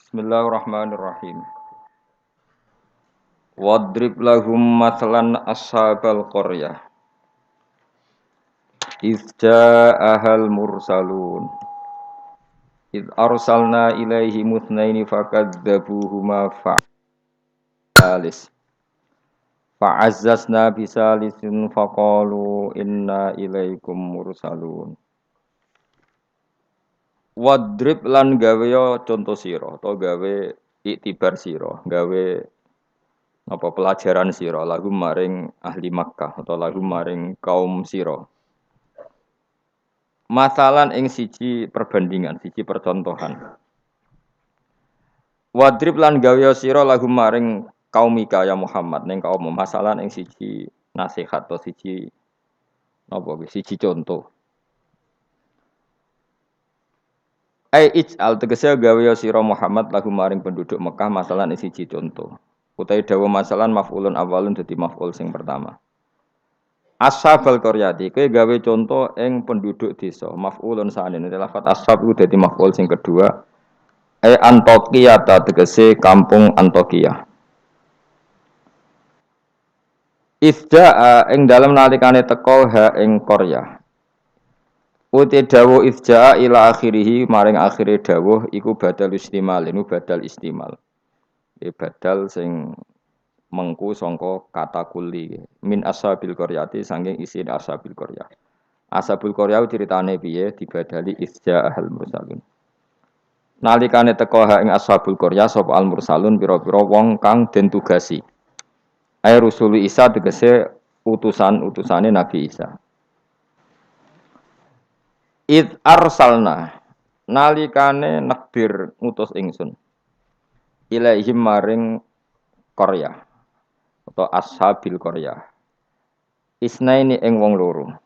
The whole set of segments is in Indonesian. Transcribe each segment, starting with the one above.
Bismillahirrahmanirrahim. Wadrib lahum mathalan ashabal qaryah. Idz ja'ahal mursalun. Idz arsalna ilaihi muthnaini fakadzabuhuma fa'alis. Fa'azzazna bisalisin faqalu inna ilaikum mursalun. Wadrib lan gawe contoh sira atau gawe iktibar sira, gawe apa pelajaran sira lagu maring ahli Makkah atau lagu maring kaum sira. Masalan ing siji perbandingan, siji percontohan. Wadrib lan gawe sira lagu maring kaumika ya Muhammad ning kaum masalan ing siji nasihat atau siji napa siji contoh. Ij'al tegese gawe sira Muhammad lagu maring penduduk Mekah masalan ing siji contoh. Utai dawa masalan maf'ulun awalun dadi maf'ul sing pertama. Ashabal qaryati kowe gawe contoh ing penduduk desa maf'ulun sanin lafat ashab iku dadi maf'ul sing kedua Antokiyah tegese kampung Antokiyah. Ifja'a ing dalem nalikane teka ha ing qaryah. Uti dawuh ifja'a ila akhirih maring akhire dawuh iku badal istimal badal istimal. Badal sing mengku sangka kata kuli min ashabil qaryati saking isi ashabil qaryah. Ashabul qaryah ceritane piye dibadali isja al mursalun. Nalikane teka ing ashabul qaryah sapa al mursalun pira-pira wong kang den tugasi. Ai rusul Isa tegese utusan-utusane Nabi Isa. Id arsalna nalikane nakbir ngutus ingsun ilaihim maring qaryah atau ashabil qaryah isnaini ing wong loro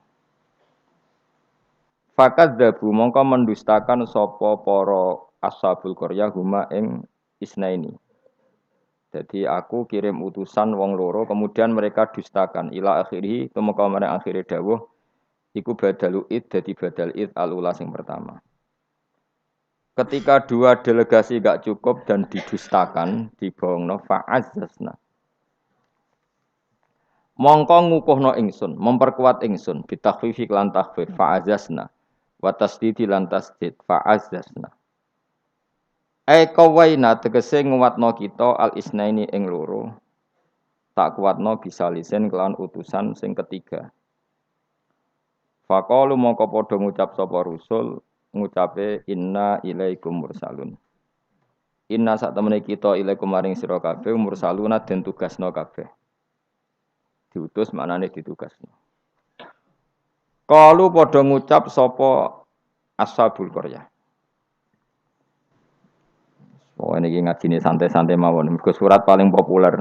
fakadzabu mongko mendustakan sapa para ashabul qaryah huma ing isnaini. Jadi aku kirim utusan wong loro kemudian mereka dustakan ila akhiri tumeka marang akhire dawuh iku badalu id dadi badal id alula sing pertama. Ketika dua delegasi gak cukup dan didustakan, dibohongno fa'azzazna. Mongko ngukuhno ingsun, memperkuat ingsun bitakhfifi lan takhfif fa'azzazna wa tasdidi lan tasdid fa'azzazna. Qawaina tegese nguwatno kita al isnaini ing loro. Tak kuatno bisa lisen kelawan utusan sing ketiga. Faqalu mongko padha ngucap sapa rusul ngucape inna ilaikum mursalun. Inna sak temene kita ilaikum maring sira kabeh mursaluna den tugasno kabeh. Diutus maknane ditugasno. Qalu padha ngucap sapa ashabul qaryah. Oh ini ngajine santai-santai mawon. Mergo surat paling populer.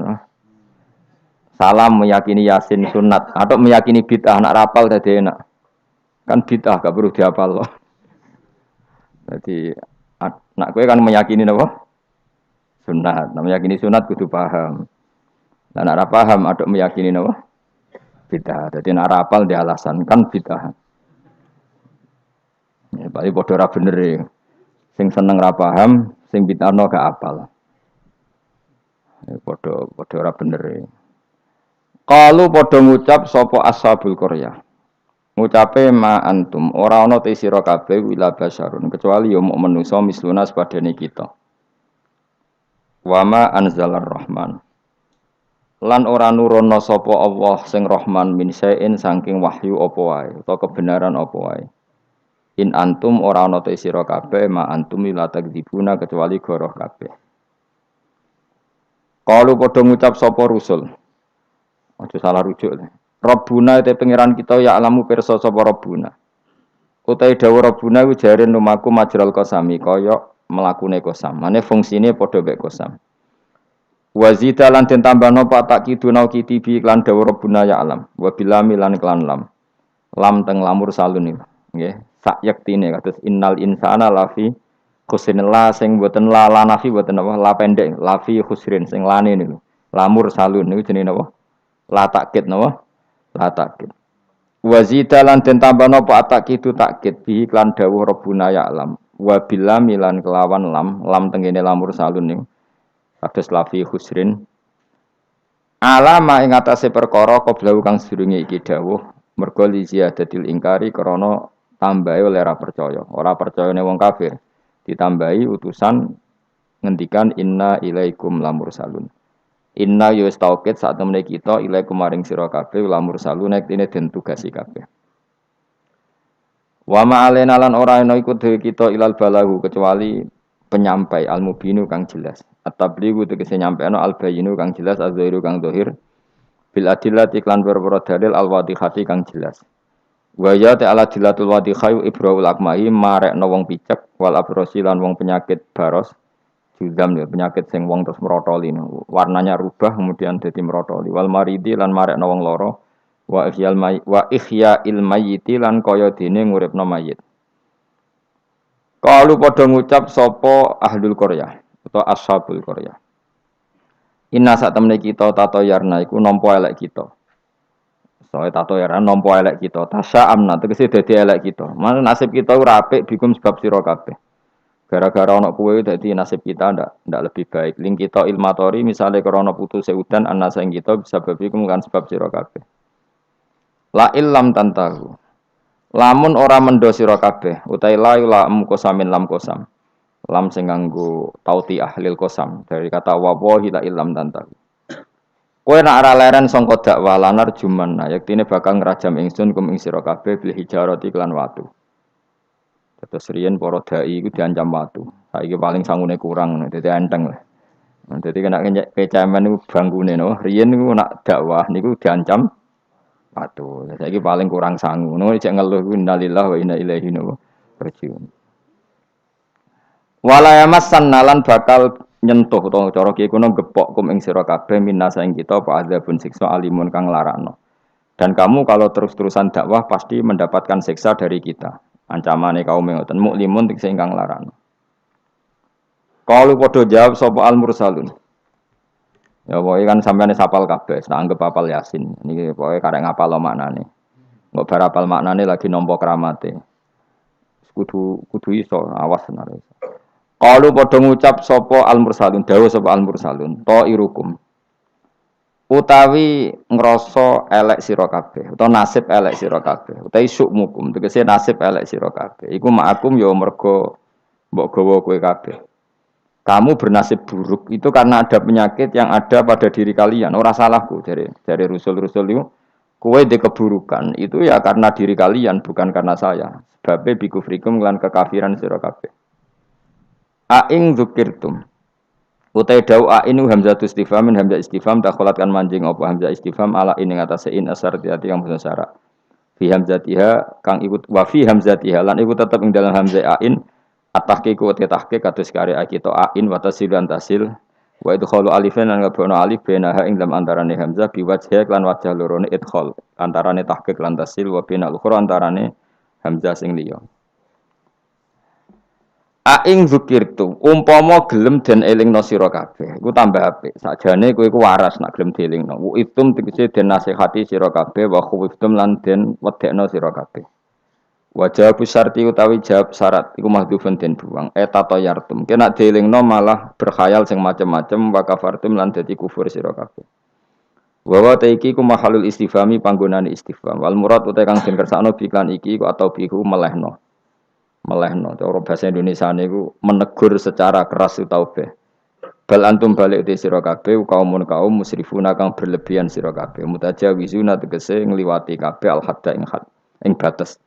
Salam meyakini Yasin sunat atau meyakini bid'ah nak rapal dadi enak. Kan bid'ah gak perlu dihafal loh. Jadi nak kowe kan meyakini napa? Sunat. Nah, meyakini sunat kudu paham. Nah, nak ora paham aduk meyakini napa? Bid'ah. Dadi nak rapal di alasan kan bid'ah. Ya bali padha ora bener e. Sing seneng ra paham, sing bid'ahno gak apal. Ya padha ora bener e. Qalu padha ngucap sapa ashabul qaryah. Ngucape ma antum ora ana te sira kabeh wila basyarun kecuali ya muk manusa misluna sepadane kita. Wa ma anzalar rahman. Lan ora nurono sapa Allah sing Rahman min sain saking wahyu apa wae utawa kebenaran apa wae. In antum ora ana te sira kabeh ma antum la takdzibuna kecuali goroh kabeh. Qalu padha ngucap sapa rusul. Aja salah rujuk. Rabbuna te pangeran kita ya alamu pirsa sapa Rabbuna. Utai dawuh Rabbuna ku jare lumaku majral qasami kaya mlakune qasam. Mane fungsine padha mek qasam. Wazida lan den tambahno pak tak kiduna kitibi lan dawuh Rabbuna ya alam. Wa bilami lan klan lam. Lam teng lamur salun iki. Nggih, sak yektine kados innal insana lafi khusrin la sing boten la nafi boten apa la pendek lafi khusrin sing lane niku. Lamur salun niku jenenge napa? La takkid napa? La takkid. Wazida lan den tambahno apa takkid takkid bi iklan dawuh Rabbuna ya alam. wa bilam lan kelawan lam tengene lamur salun niku kados lafi husrin alama ing atase perkara qablahu kang sedurunge iki dawuh mergo li ziyadatil ingkari krana tambahe oleh ora percayane wong kafir ditambahi utusan ngendikan inna ilaikum lamur salun inna yus taukid saat temene kita ilaikum maring sira kabeh lamur salun nek dene den tugasi kabeh wa ma'alena lan ora ana iku dhewe kita ilal balahu kecuali penyampai al-mubinu kang jelas at-tablighu tegese nyampeno al-bayyinu kang jelas az-zahiru kang zahir bil adillati iklan berboro dalil al-wadihati kang jelas wa ya ta'ala dilatul wadihai ibrahul akmahi marekno wong picek wal abrosi lan wong penyakit baros judam ya penyakit sing wong terus merotoli warnanya rubah kemudian dadi merotoli wal maridi lan marekno wong loro wa ihya'il mayyiti lan kaya dene nguripno mayit. Kalu padha ngucap sapa ahlul qaryah utawa ashabul qaryah. Inna sak temene kita tato yarna iku nampa elek kita. Soale tato yarna nampa elek kita. Tasya amna tegese dadi elek kita. Mana nasib kita ora apik bikum sebab sira kabeh. Gara-gara ana kowe dadi nasib kita ndak lebih baik. Ling kita ilmatori misale krana putus udan anasa ing kita bisa bikum kan sebab sira kabeh. La illam tantahu. Lamun ora mendo sira kabeh, utahe la lam kosamin lam kosam. Lam sing nganggo tauti ahlil kosam dari kata wallahi la illam tantahu. Kowe nek ora leren sangka dakwah lanar juman, yaktine bakal ngrajam ingsun kum ing sira kabeh bil hijarati lan watu. Terus riyen para dai iku diancam watu. Saiki paling sangune kurang, dadi enteng lah. Dadi kena kecemen niku bangkune no. Riyen niku nak dakwah niku diancam patuh. Saiki paling kurang sangu. Ngono cek ngeluh ku innalillahi wa inna ilaihi raji'un. Wala yamassan nalan bakal nyentuh utawa cara ki kuno gepok kum ing sira kabeh minasa ing kita apa azabun siksa alimun kang larakno. Dan kamu kalau terus-terusan dakwah pasti mendapatkan siksa dari kita. Ancamane kaum ngoten muklimun sing kang larakno. Kalu padha jawab sapa al mursalun. Ya pokoke kan sampeyan sapal kabeh, tak anggap apal Yasin. Niki pokoke karek ngapal lo maknane. Engko bar apal maknane lagi nampa kramate. Kudu iso awas tenan. Qalu padha ngucap sapa al-mursalun, dawuh sapa al-mursalun, ta irukum. Utawi ngrasa elek sira kabeh, utawa nasib elek sira kabeh, utawi sukmukum, tegese nasib elek sira kabeh. Iku ma'akum ya mergo mbok gawa kowe kabeh. Kamu bernasib buruk itu karena ada penyakit yang ada pada diri kalian. Ora salahku dari rusul-rusul itu. Kowe de keburukan itu ya karena diri kalian bukan karena saya. Sebab bikufrikum lan kekafiran sira kabeh. Aing dzukirtum. Utai dau ainu hamzatus istifham min hamzah istifham dakhalatkan manjing apa hamzah istifham ala ing atase in asartiati yang basa syarat. Fi hamzatiha kang ikut wa fi hamzatiha lan iku tetep ing dalam hamzah ain at-tahqiq wa tahqiq kados karya kita ain wa tasil lan tasil wa idkhalu alifan lan ngabono alif benaha ing dalam antarane hamzah biwajh lan wajah lorone idkhal antarane tahqiq lan tasil wa binal ukhra antarane hamzah sing liya aing zikirtu umpama gelem den elingno sira kabeh iku tambah apik sakjane kowe iku waras nak gelem dielingno wa itum tegese den nasihati sira kabeh wa khuftum lan den wedekno sira kabeh. Wajah syarti utawi jawab syarat iku mahdhufun den buang tato yartum kena dielingno malah berkhayal sing macem-macem wa kafartum lan dadi kufur sira kabeh. Wa taiki ku mahalul istifhami panggonane istifham wal murad utawi kang den kersakno biklan iki ku atau bihu melehno cara bahasa Indonesia niku menegur secara keras utawa be bal antum balik te sira kabeh kaum musrifuna kang berlebihan sira kabeh mutajawizuna tegese ngliwati kabeh al hadda ing batas.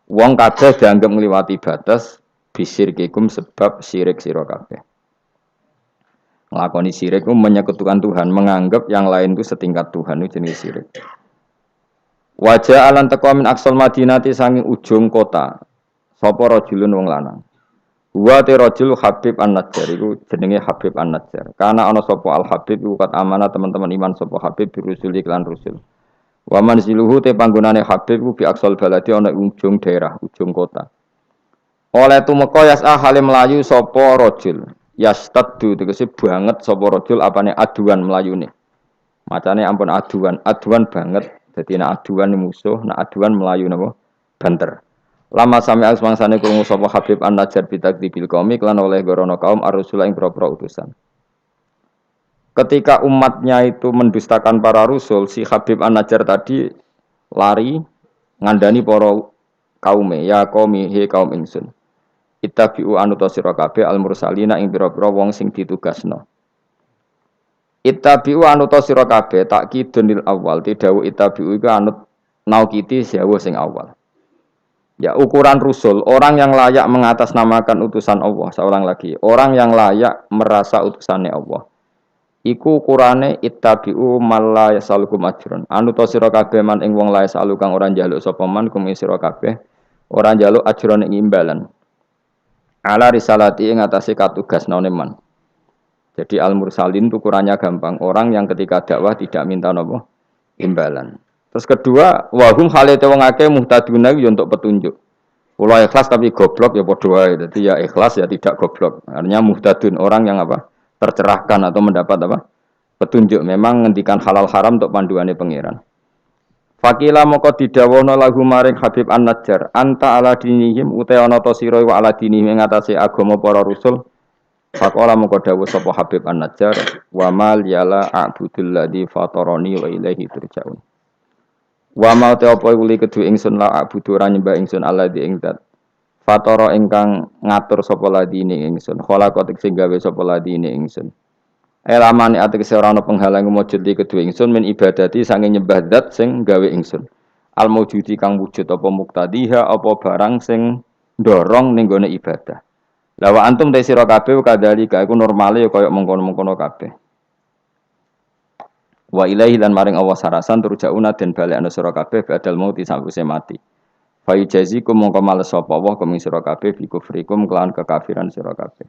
Wong kabeh dianggap ngliwati batas bisirkikum sebab syirik sira kabeh. Nglakoni syirik ku menyekutukan Tuhan, menganggap yang lain itu setingkat Tuhan itu jenis syirik. Wajah alan teko min aksal madinati sanging ujung kota. Sapa rajulun wong lanang. Wa te rajul Habib An-Najjar iku jenenge Habib An-Najjar. Karena ana sapa Al Habib iku kat amanah teman-teman iman sapa Habib birusul iklan rusul. Wa manziluhu te panggonane Habib ku bi aksal baladi ana ujung daerah, ujung kota. Oleh tumeka yas'a hale melayu sapa rajul. Yastaddu tegese banget sapa rajul apane aduan melayune. Macane ampun aduan banget. Dadi nek aduan musuh, nek aduan melayu napa? Banter. Lama sami asmangsane krungu sapa Habib An-Najjar bitakdibil qaumi lan oleh gorono kaum ar-rusula ing propro utusan. Ketika umatnya itu mendustakan para rasul, si Habib An-Najjar tadi lari ngandani para kaume, ya qaumi he kaum ingsun. Ittabi'u anuta sira kabeh al-mursalina ing pira-pira wong sing ditugasno. Ittabi'u anuta sira kabeh takkidunil awal, tidhawu ittabi'u iku anut naukiti sewu sing awal. Ya ukuran rusul, orang yang layak mengatasnamakan utusan Allah, seorang lagi, orang yang layak merasa utusannya Allah. Iku ukurane ittabi'u malla yasalukum ajrun. Anu to sira kabeh man ing wong lae salu kang ora njaluk sapa man kum sira kabeh, ora njaluk ajrun ing imbalan. Ala risalati ing atase katugasnane man. Jadi al-mursalin itu ukurannya gampang, orang yang ketika dakwah tidak minta napa imbalan. Terus kedua, wahum halate wong akeh muhtaduna yo untuk petunjuk. Kula ikhlas tapi goblok ya padha wae. Dadi ya ikhlas ya tidak goblok. Artinya muhtadun orang yang apa? Tercerahkan atau mendapat apa? Petunjuk. Memang ngendikan halal haram untuk panduane pangeran. Fakila moko didhawono lagu maring Habib An-Najjar, anta ala dinihim uta ana ta sira wa ala dinihim ing atase agama para rasul. Faqala moko dawuh sapa Habib An-Najjar, wa mal yala a'budul ladzi fatarani wa ilaihi turja'un. Wa mau te apa uli kedu ingsun la abudu ora nyembah ingsun Allah di ing zat. Fatara ingkang ngatur sapa ladine ingsun. Khalaqat sing gawe sapa ladine ingsun. Elamane ategese ora ana penghalang mujud di kedu ingsun min ibadati sange nyembah zat sing gawe ingsun. Al maujudi kang wujud apa muktadiha apa barang sing ndorong ning gone ibadah. La wa antum te sira kabeh kadhalika iku normale ya kaya mengkono-mengkono kabeh. Wa ilaihi lan maring Allah sarasan turjauna den balekna sira kabeh badal mauti sakwise mati. Fa yujazikum mongko males sapa Allah kum sira kabeh bi kufrikum kelawan kekafiran sira kabeh.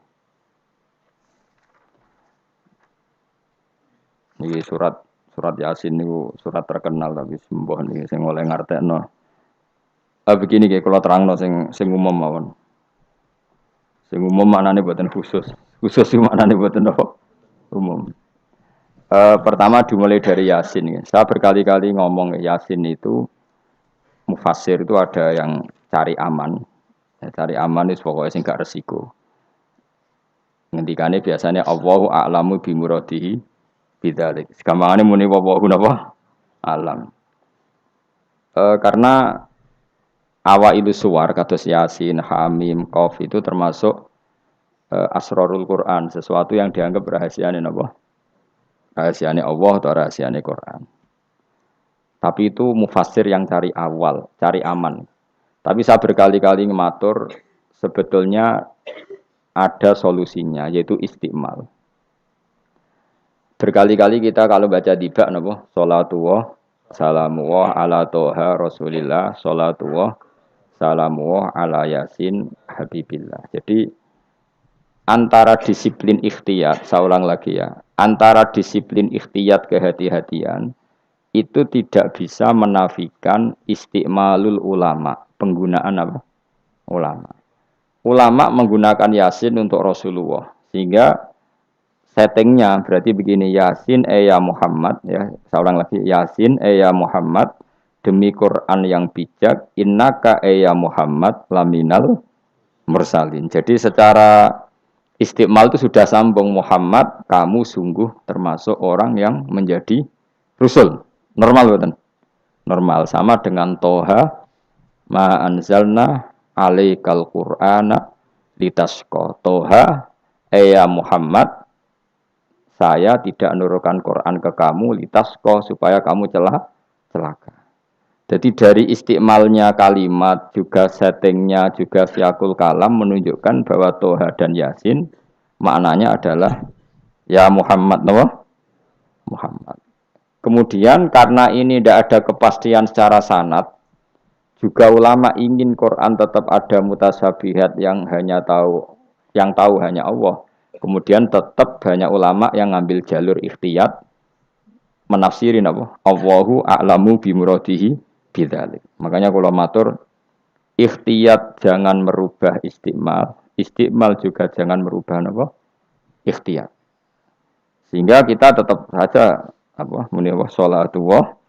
Iki surat Yasin niku surat terkenal tapi sembuh niki sing oleh ngartekno. Begini nggih kula terangno sing umum mawon. Sing umum maknane boten khusus. Khusus sing maknane boten apa? Umum. Pertama dimulai dari Yasin. Ya. Saya berkali-kali ngomong Yasin itu mufassir itu ada yang cari aman. Ya, cari aman itu pokoknya sing gak resiko. Ngendikane biasanya Allahu a'lamu bi muradihi bidzalik. Gampangane muni wallahu napa? Alam. Karena awailu suwar kados Yasin, Hamim, Qaf itu termasuk asrarul Quran, sesuatu yang dianggap rahasiane napa? Rahasiane Allah atau rahasiane Quran. Tapi itu mufassir yang cari awal, cari aman. Tapi saya berkali-kali ngematur sebetulnya ada solusinya yaitu istiqmal. Berkali-kali kita kalau baca tiba napa salatullah salamullah ala toha rasulillah salatullah salamullah ala yasin habibillah. Jadi antara disiplin ikhtiyat, saya ulang lagi ya, antara disiplin ikhtiyat kehati-hatian itu tidak bisa menafikan istiqmalul ulama, penggunaan apa? Ulama. Ulama menggunakan Yasin untuk Rasulullah, sehingga settingnya berarti begini, Yasin ya Muhammad, ya, saya ulang lagi, Yasin ya Muhammad, demi Quran yang bijak, innaka ya Muhammad laminal mursalin. Jadi secara istiqmal itu sudah sambung, Muhammad, kamu sungguh termasuk orang yang menjadi Rasul. Normal betul? Normal. Sama dengan Toha, ma anzalna alaikal qur'ana litasqa. Toha, ya Muhammad, saya tidak menurunkan Quran ke kamu litasqa supaya kamu celaka. Jadi dari istiqmalnya kalimat, juga settingnya, juga siakul kalam menunjukkan bahwa Toha dan Yasin maknanya adalah ya Muhammad, no? Muhammad. Kemudian karena ini tidak ada kepastian secara sanad, juga ulama ingin Quran tetap ada mutasyabihat yang tahu hanya Allah. Kemudian tetap banyak ulama yang ngambil jalur ikhtiyat menafsirin apa? Allahu a'lamu bimuradihi bidzalik. Makanya kalau matur ikhtiyat jangan merubah istiqmal, istiqmal juga jangan merubah apa? Ikhtiyat. Sehingga kita tetap saja apa? Muni wa salatullah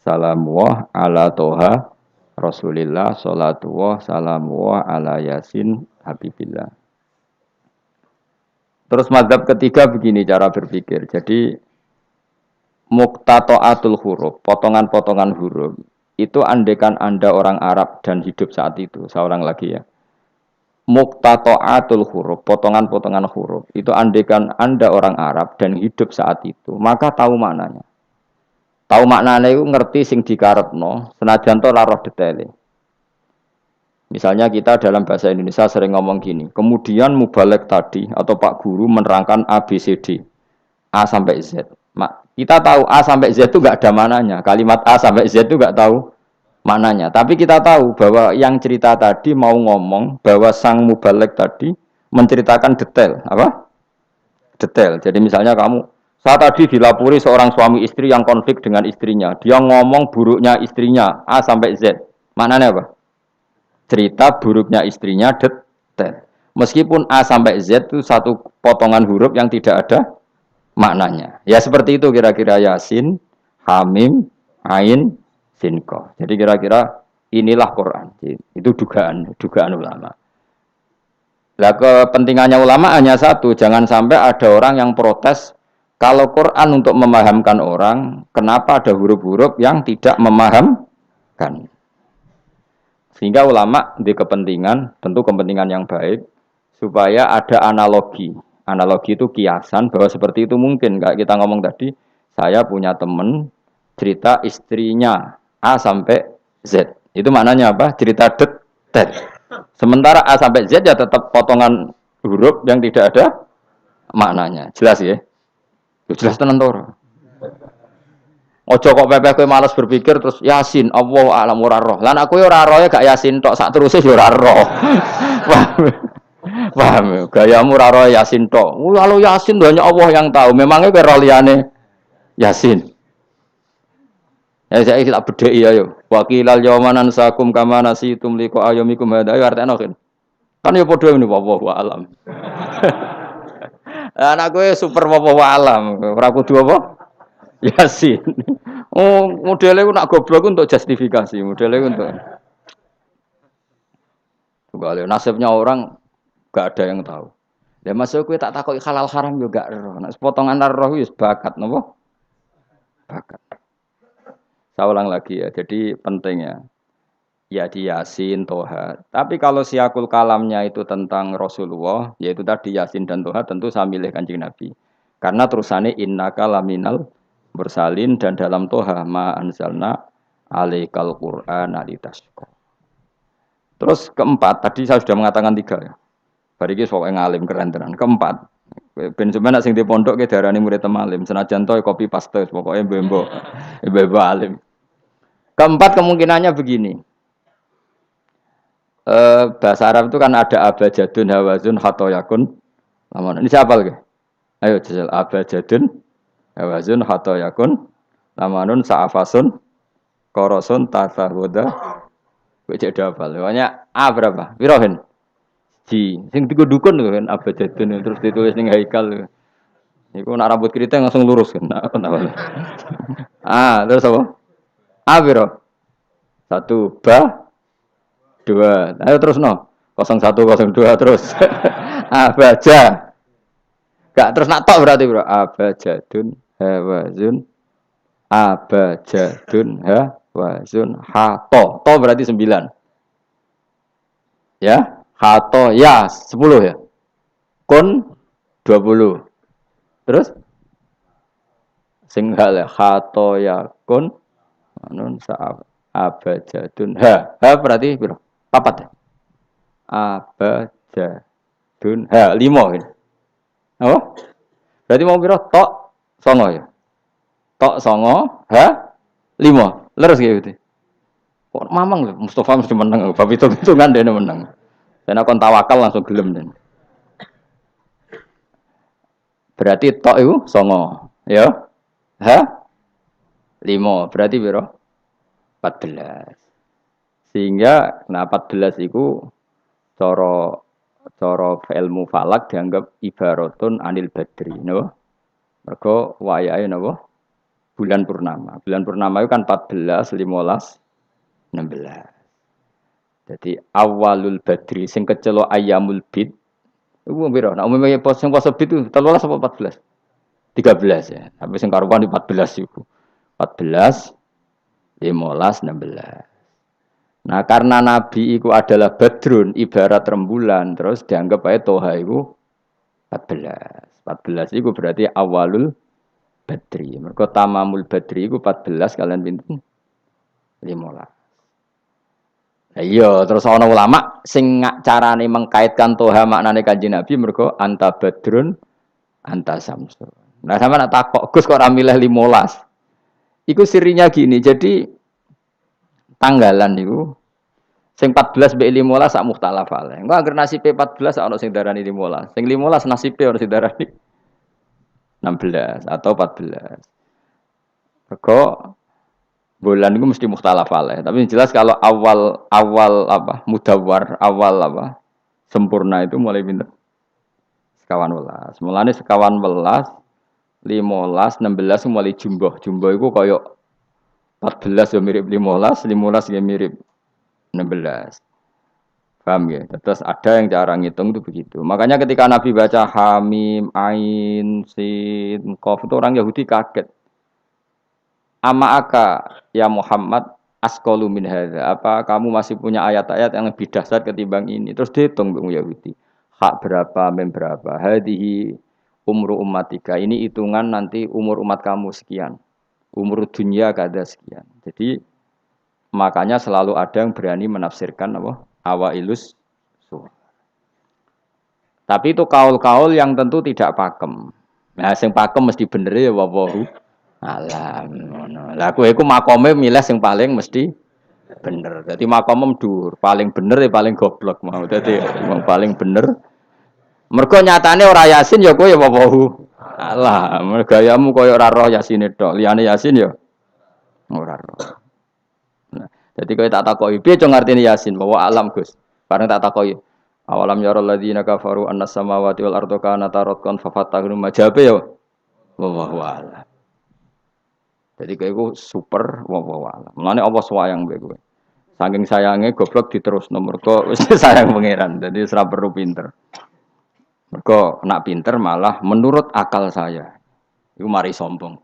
salamullah ala toha Rasulillah sholatu wa salamu wa ala yasin habibillah. Terus mazhab ketiga begini cara berpikir. Jadi muqtata'atul huruf, potongan-potongan huruf. Itu andekan Anda orang Arab dan hidup saat itu, seorang lagi ya. Muqtata'atul huruf, potongan-potongan huruf. Itu andekan Anda orang Arab dan hidup saat itu, maka tahu maknanya. Tahu maknanya itu ngerti sing dikarepno, senajan to ora roh detaile. Misalnya kita dalam bahasa Indonesia sering ngomong gini, kemudian mubalek tadi atau Pak Guru menerangkan A, B, C, D. A sampai Z. Kita tahu A sampai Z itu nggak ada mananya. Kalimat A sampai Z itu nggak tahu mananya. Tapi kita tahu bahwa yang cerita tadi mau ngomong bahwa sang mubalek tadi menceritakan detail. Apa? Detail. Jadi misalnya saya tadi dilapori seorang suami istri yang konflik dengan istrinya. Dia ngomong buruknya istrinya A sampai Z. Maknanya apa? Cerita buruknya istrinya detail. Meskipun A sampai Z itu satu potongan huruf yang tidak ada maknanya. Ya seperti itu kira-kira Yasin, Hamim, Ain, Sin, Qaf. Jadi kira-kira inilah Quran. Itu dugaan ulama. Lah kepentingannya ulama hanya satu, jangan sampai ada orang yang protes kalau Quran untuk memahamkan orang, kenapa ada huruf-huruf yang tidak memahamkan? Sehingga ulama di kepentingan, tentu kepentingan yang baik, supaya ada analogi. Analogi itu kiasan bahwa seperti itu mungkin. Kayak kita ngomong tadi, saya punya teman cerita istrinya A sampai Z. Itu maknanya apa? Cerita detail. Sementara A sampai Z ya tetap potongan huruf yang tidak ada maknanya. Jelas ya? Jelas tenan to. Ojo kok pepeh kowe malas berpikir terus Yasin Allah alam ora roh. Lan aku ora roh ya gak Yasin tok sak teruse ya ora roh. Paham. Gayamu ora roh Yasin tok. Kalau Yasin hanya Allah yang tahu. Memangnya kowe roh liyane Yasin. Ya saya tak bedheki ayo. Wa qilal yawmanan sakum kama nasitum liqa ayyamikum hada ayo artene kan ya padha ngene wa alam. Anak kowe super wa alam. Ora kudu apa? Yasin. Oh, modelnya nak goblok untuk justifikasi, modelnya untuk. Kalau nasibnya orang gak ada yang tahu. Ya masuk gue tak takut halal haram juga roh. Nah, sepotongan roh itu bakat, nopo? Bakat. Saya ulang lagi ya. Jadi pentingnya. Ya di Yasin, Toha. Tapi kalau siakul kalamnya itu tentang Rasulullah, yaitu tadi Yasin dan Toha, tentu saya milih Kanjeng Nabi. Karena terusannya innaka laminal bersalin dan dalam Toha ma anzalna alaikal Qur'an alitasqa. Terus keempat, tadi saya sudah mengatakan tiga ya. Bariki pokoknya ngalim keren tenan. Keempat, ben sampeyan sing di pondok ke darani murid temalim, senajan to kopi paste pokoknya mbembo alim. Keempat kemungkinannya begini. Bahasa Arab itu kan ada abajadun hawazun hatoyakun. Ini siapa lagi? Ayo jajal abajadun hawazun hatoyakun lamanun sa'afasun korosun tasahuda wajah dapal. Pokoknya A berapa? Wirohin. Sing tiga dukun kan abajadun terus ditulis ning haikal. Iku nak rambut keriting langsung lurus kan. Terus apa? A biro. 1 ba 2. Ayo terus no. 0102 terus. Abaja. Gak terus nak tok berarti bro. Abajadun hawazun abajadun hawazun hato. To berarti 9. Ya, hato ya 10 ya. Kun 20. Terus sing hal hato ya kun anun sa abajadun berarti bro. Papat ya. Abajadun 5 ini. Oh? Berarti mau piro tok 9 ya. Tok 9 5. Leres gitu. Kok mamang lho Mustafa mesti menang. Bab hitung-hitungan dene menang. Dan aku tawakal langsung gelem den. Berarti tok itu 9 ya. 5 berarti piro? 14. Sehingga 14 itu cara ilmu falak dianggap ibaratun anil badri, no? Mergo wayahe napa? Bulan purnama. Bulan purnama itu kan 14, 15, 16. Jadi awalul badri sing kecelo ayamul bid. Iku piro? Nek umumnya poso bid itu 13 apa 14? 13 ya. Tapi sing karuan di 14 iku. 14, 15, 16. Nah, karena Nabi itu adalah badrun ibarat rembulan, terus dianggap aja toha itu 14. 14 itu berarti awalul badri. Mergo tamamul badri itu 14 kalian pinten? 15. Nah, iya, terus ana ulama sing carane mengkaitkan toha maknane Kanjeng Nabi mergo anta badrun anta samsun. Nah, sama nak takok, Gus kok ora milih 15? Iku sirinya gini, jadi tanggalan niku sing 14 mbek 15 sak mukhtalaf ale. Engko anggere nasibe 14 ana sing darani 15. Sing 15 nasibe ana sing darani 16 atau 14. Mergo bulan itu mesti mukhtalaf alaih. Tapi jelas kalau awal apa mudawar awal apa sempurna itu mulai pinter sekawan welas. Mulane sekawan welas, 15, 16 mulai jumbo. Jumbo itu koyo 14 ya mirip 15, 15 ya mirip 16. Paham ya? Terus ada yang cara ngitung itu begitu. Makanya ketika Nabi baca Hamim, Ain, Sin, Qaf itu orang Yahudi kaget. Ama aka ya Muhammad askolu min hadza. Apa kamu masih punya ayat-ayat yang lebih dahsyat ketimbang ini? Terus dihitung Bung Yahudi. Hak berapa, mem berapa. Hadihi umru ummatika. Ini hitungan nanti umur umat kamu sekian. Umur dunia kada sekian. Jadi makanya selalu ada yang berani menafsirkan apa? Awailus surah. Tapi itu kaul-kaul yang tentu tidak pakem. Nah, sing pakem mesti bener ya wallahu alam. Lah kowe iku makome milih sing paling mesti bener. Dadi makome dhuwur, paling bener ya paling goblok mau. Dadi wong paling bener. Mergo nyatane ora Yasin ya kowe ya wallahu alam. Gayamu koyo ora roh Yasine tok. Liyane Yasin ya ora roh. Nah, jadi kowe tak takoki piye cung artine Yasin bahwa alam Gus. Bareng tak takoki awalam yarul ladzina kafaru annas samawati wal ardu kanata ratqan fafatahum majabe ya wallahu alam. Jadi kayak gue super wawalah. Mulane apa swayang mbek kowe. Saking sayange goblok diterus nomor kok wis sayang pangeran. Jadi ora perlu pinter. Mergo nak pinter malah menurut akal saya. Iku mari sombong.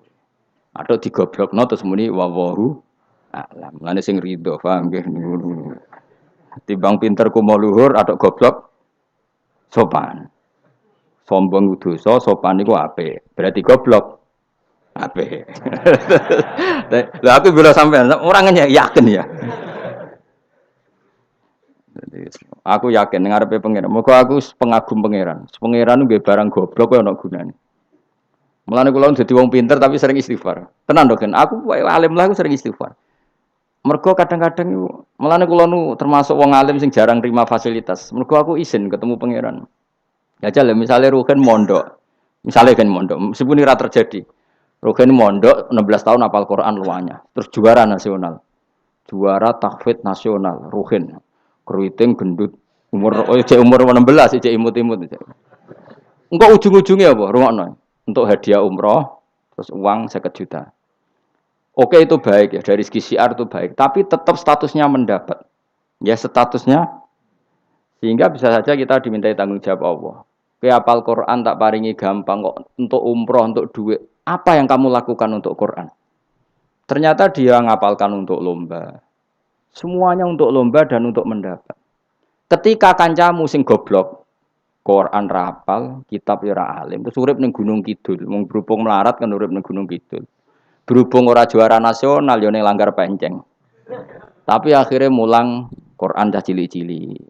Atau digoblokno terus muni wawahu alam. Mulane sing rido paham nggih. Timbang pinter ku mau luhur atau goblok sopan. Sombong dosa, sopan iku apik. Berarti goblok apik. Lah aku bila sampean orangnya yakin ya. Jadi, aku yakin ngarepe pangeran. Muga aku pengagum pangeran. Pangeran nggih barang goblok kok ana gunane. Mulane kula dadi wong pinter tapi sering istighfar. Tenan to, Gen. Aku alim lah aku sering istighfar. Mergo kadang-kadang iku mulane kula nu termasuk wong alim sing jarang terima fasilitas. Mergo aku izin ketemu pangeran. Ya jale misale Ruhen mondok. Misale kan mondok, meskipun ora terjadi. Ruhen mondok 16 tahun hafal Quran luanya. Terus juara nasional. Juara tahfidz nasional Ruhen. Keriting gendut umur umur 16 cek imut-imut. Engko ujung-ujungnya apa? Rungokno. Untuk hadiah umroh terus uang 50 juta. Oke itu baik ya dari segi syiar itu baik, tapi tetap statusnya mendapat. Ya statusnya sehingga bisa saja kita dimintai tanggung jawab Allah. Ke hafal Quran tak paringi gampang kok untuk umroh untuk duit. Apa yang kamu lakukan untuk Quran? Ternyata dia ngapalkan untuk lomba. Semuanya untuk lomba dan untuk mendapat. Ketika kancamu sing goblok, Quran rapal, kitab ya ora alim, terus urip ning Gunung Kidul, mung berhubung melarat kan urip ning Gunung Kidul. Berhubung ora juara nasional yo ning Langgar Penceng. Tapi akhirnya mulang Quran cah cilik-cilik.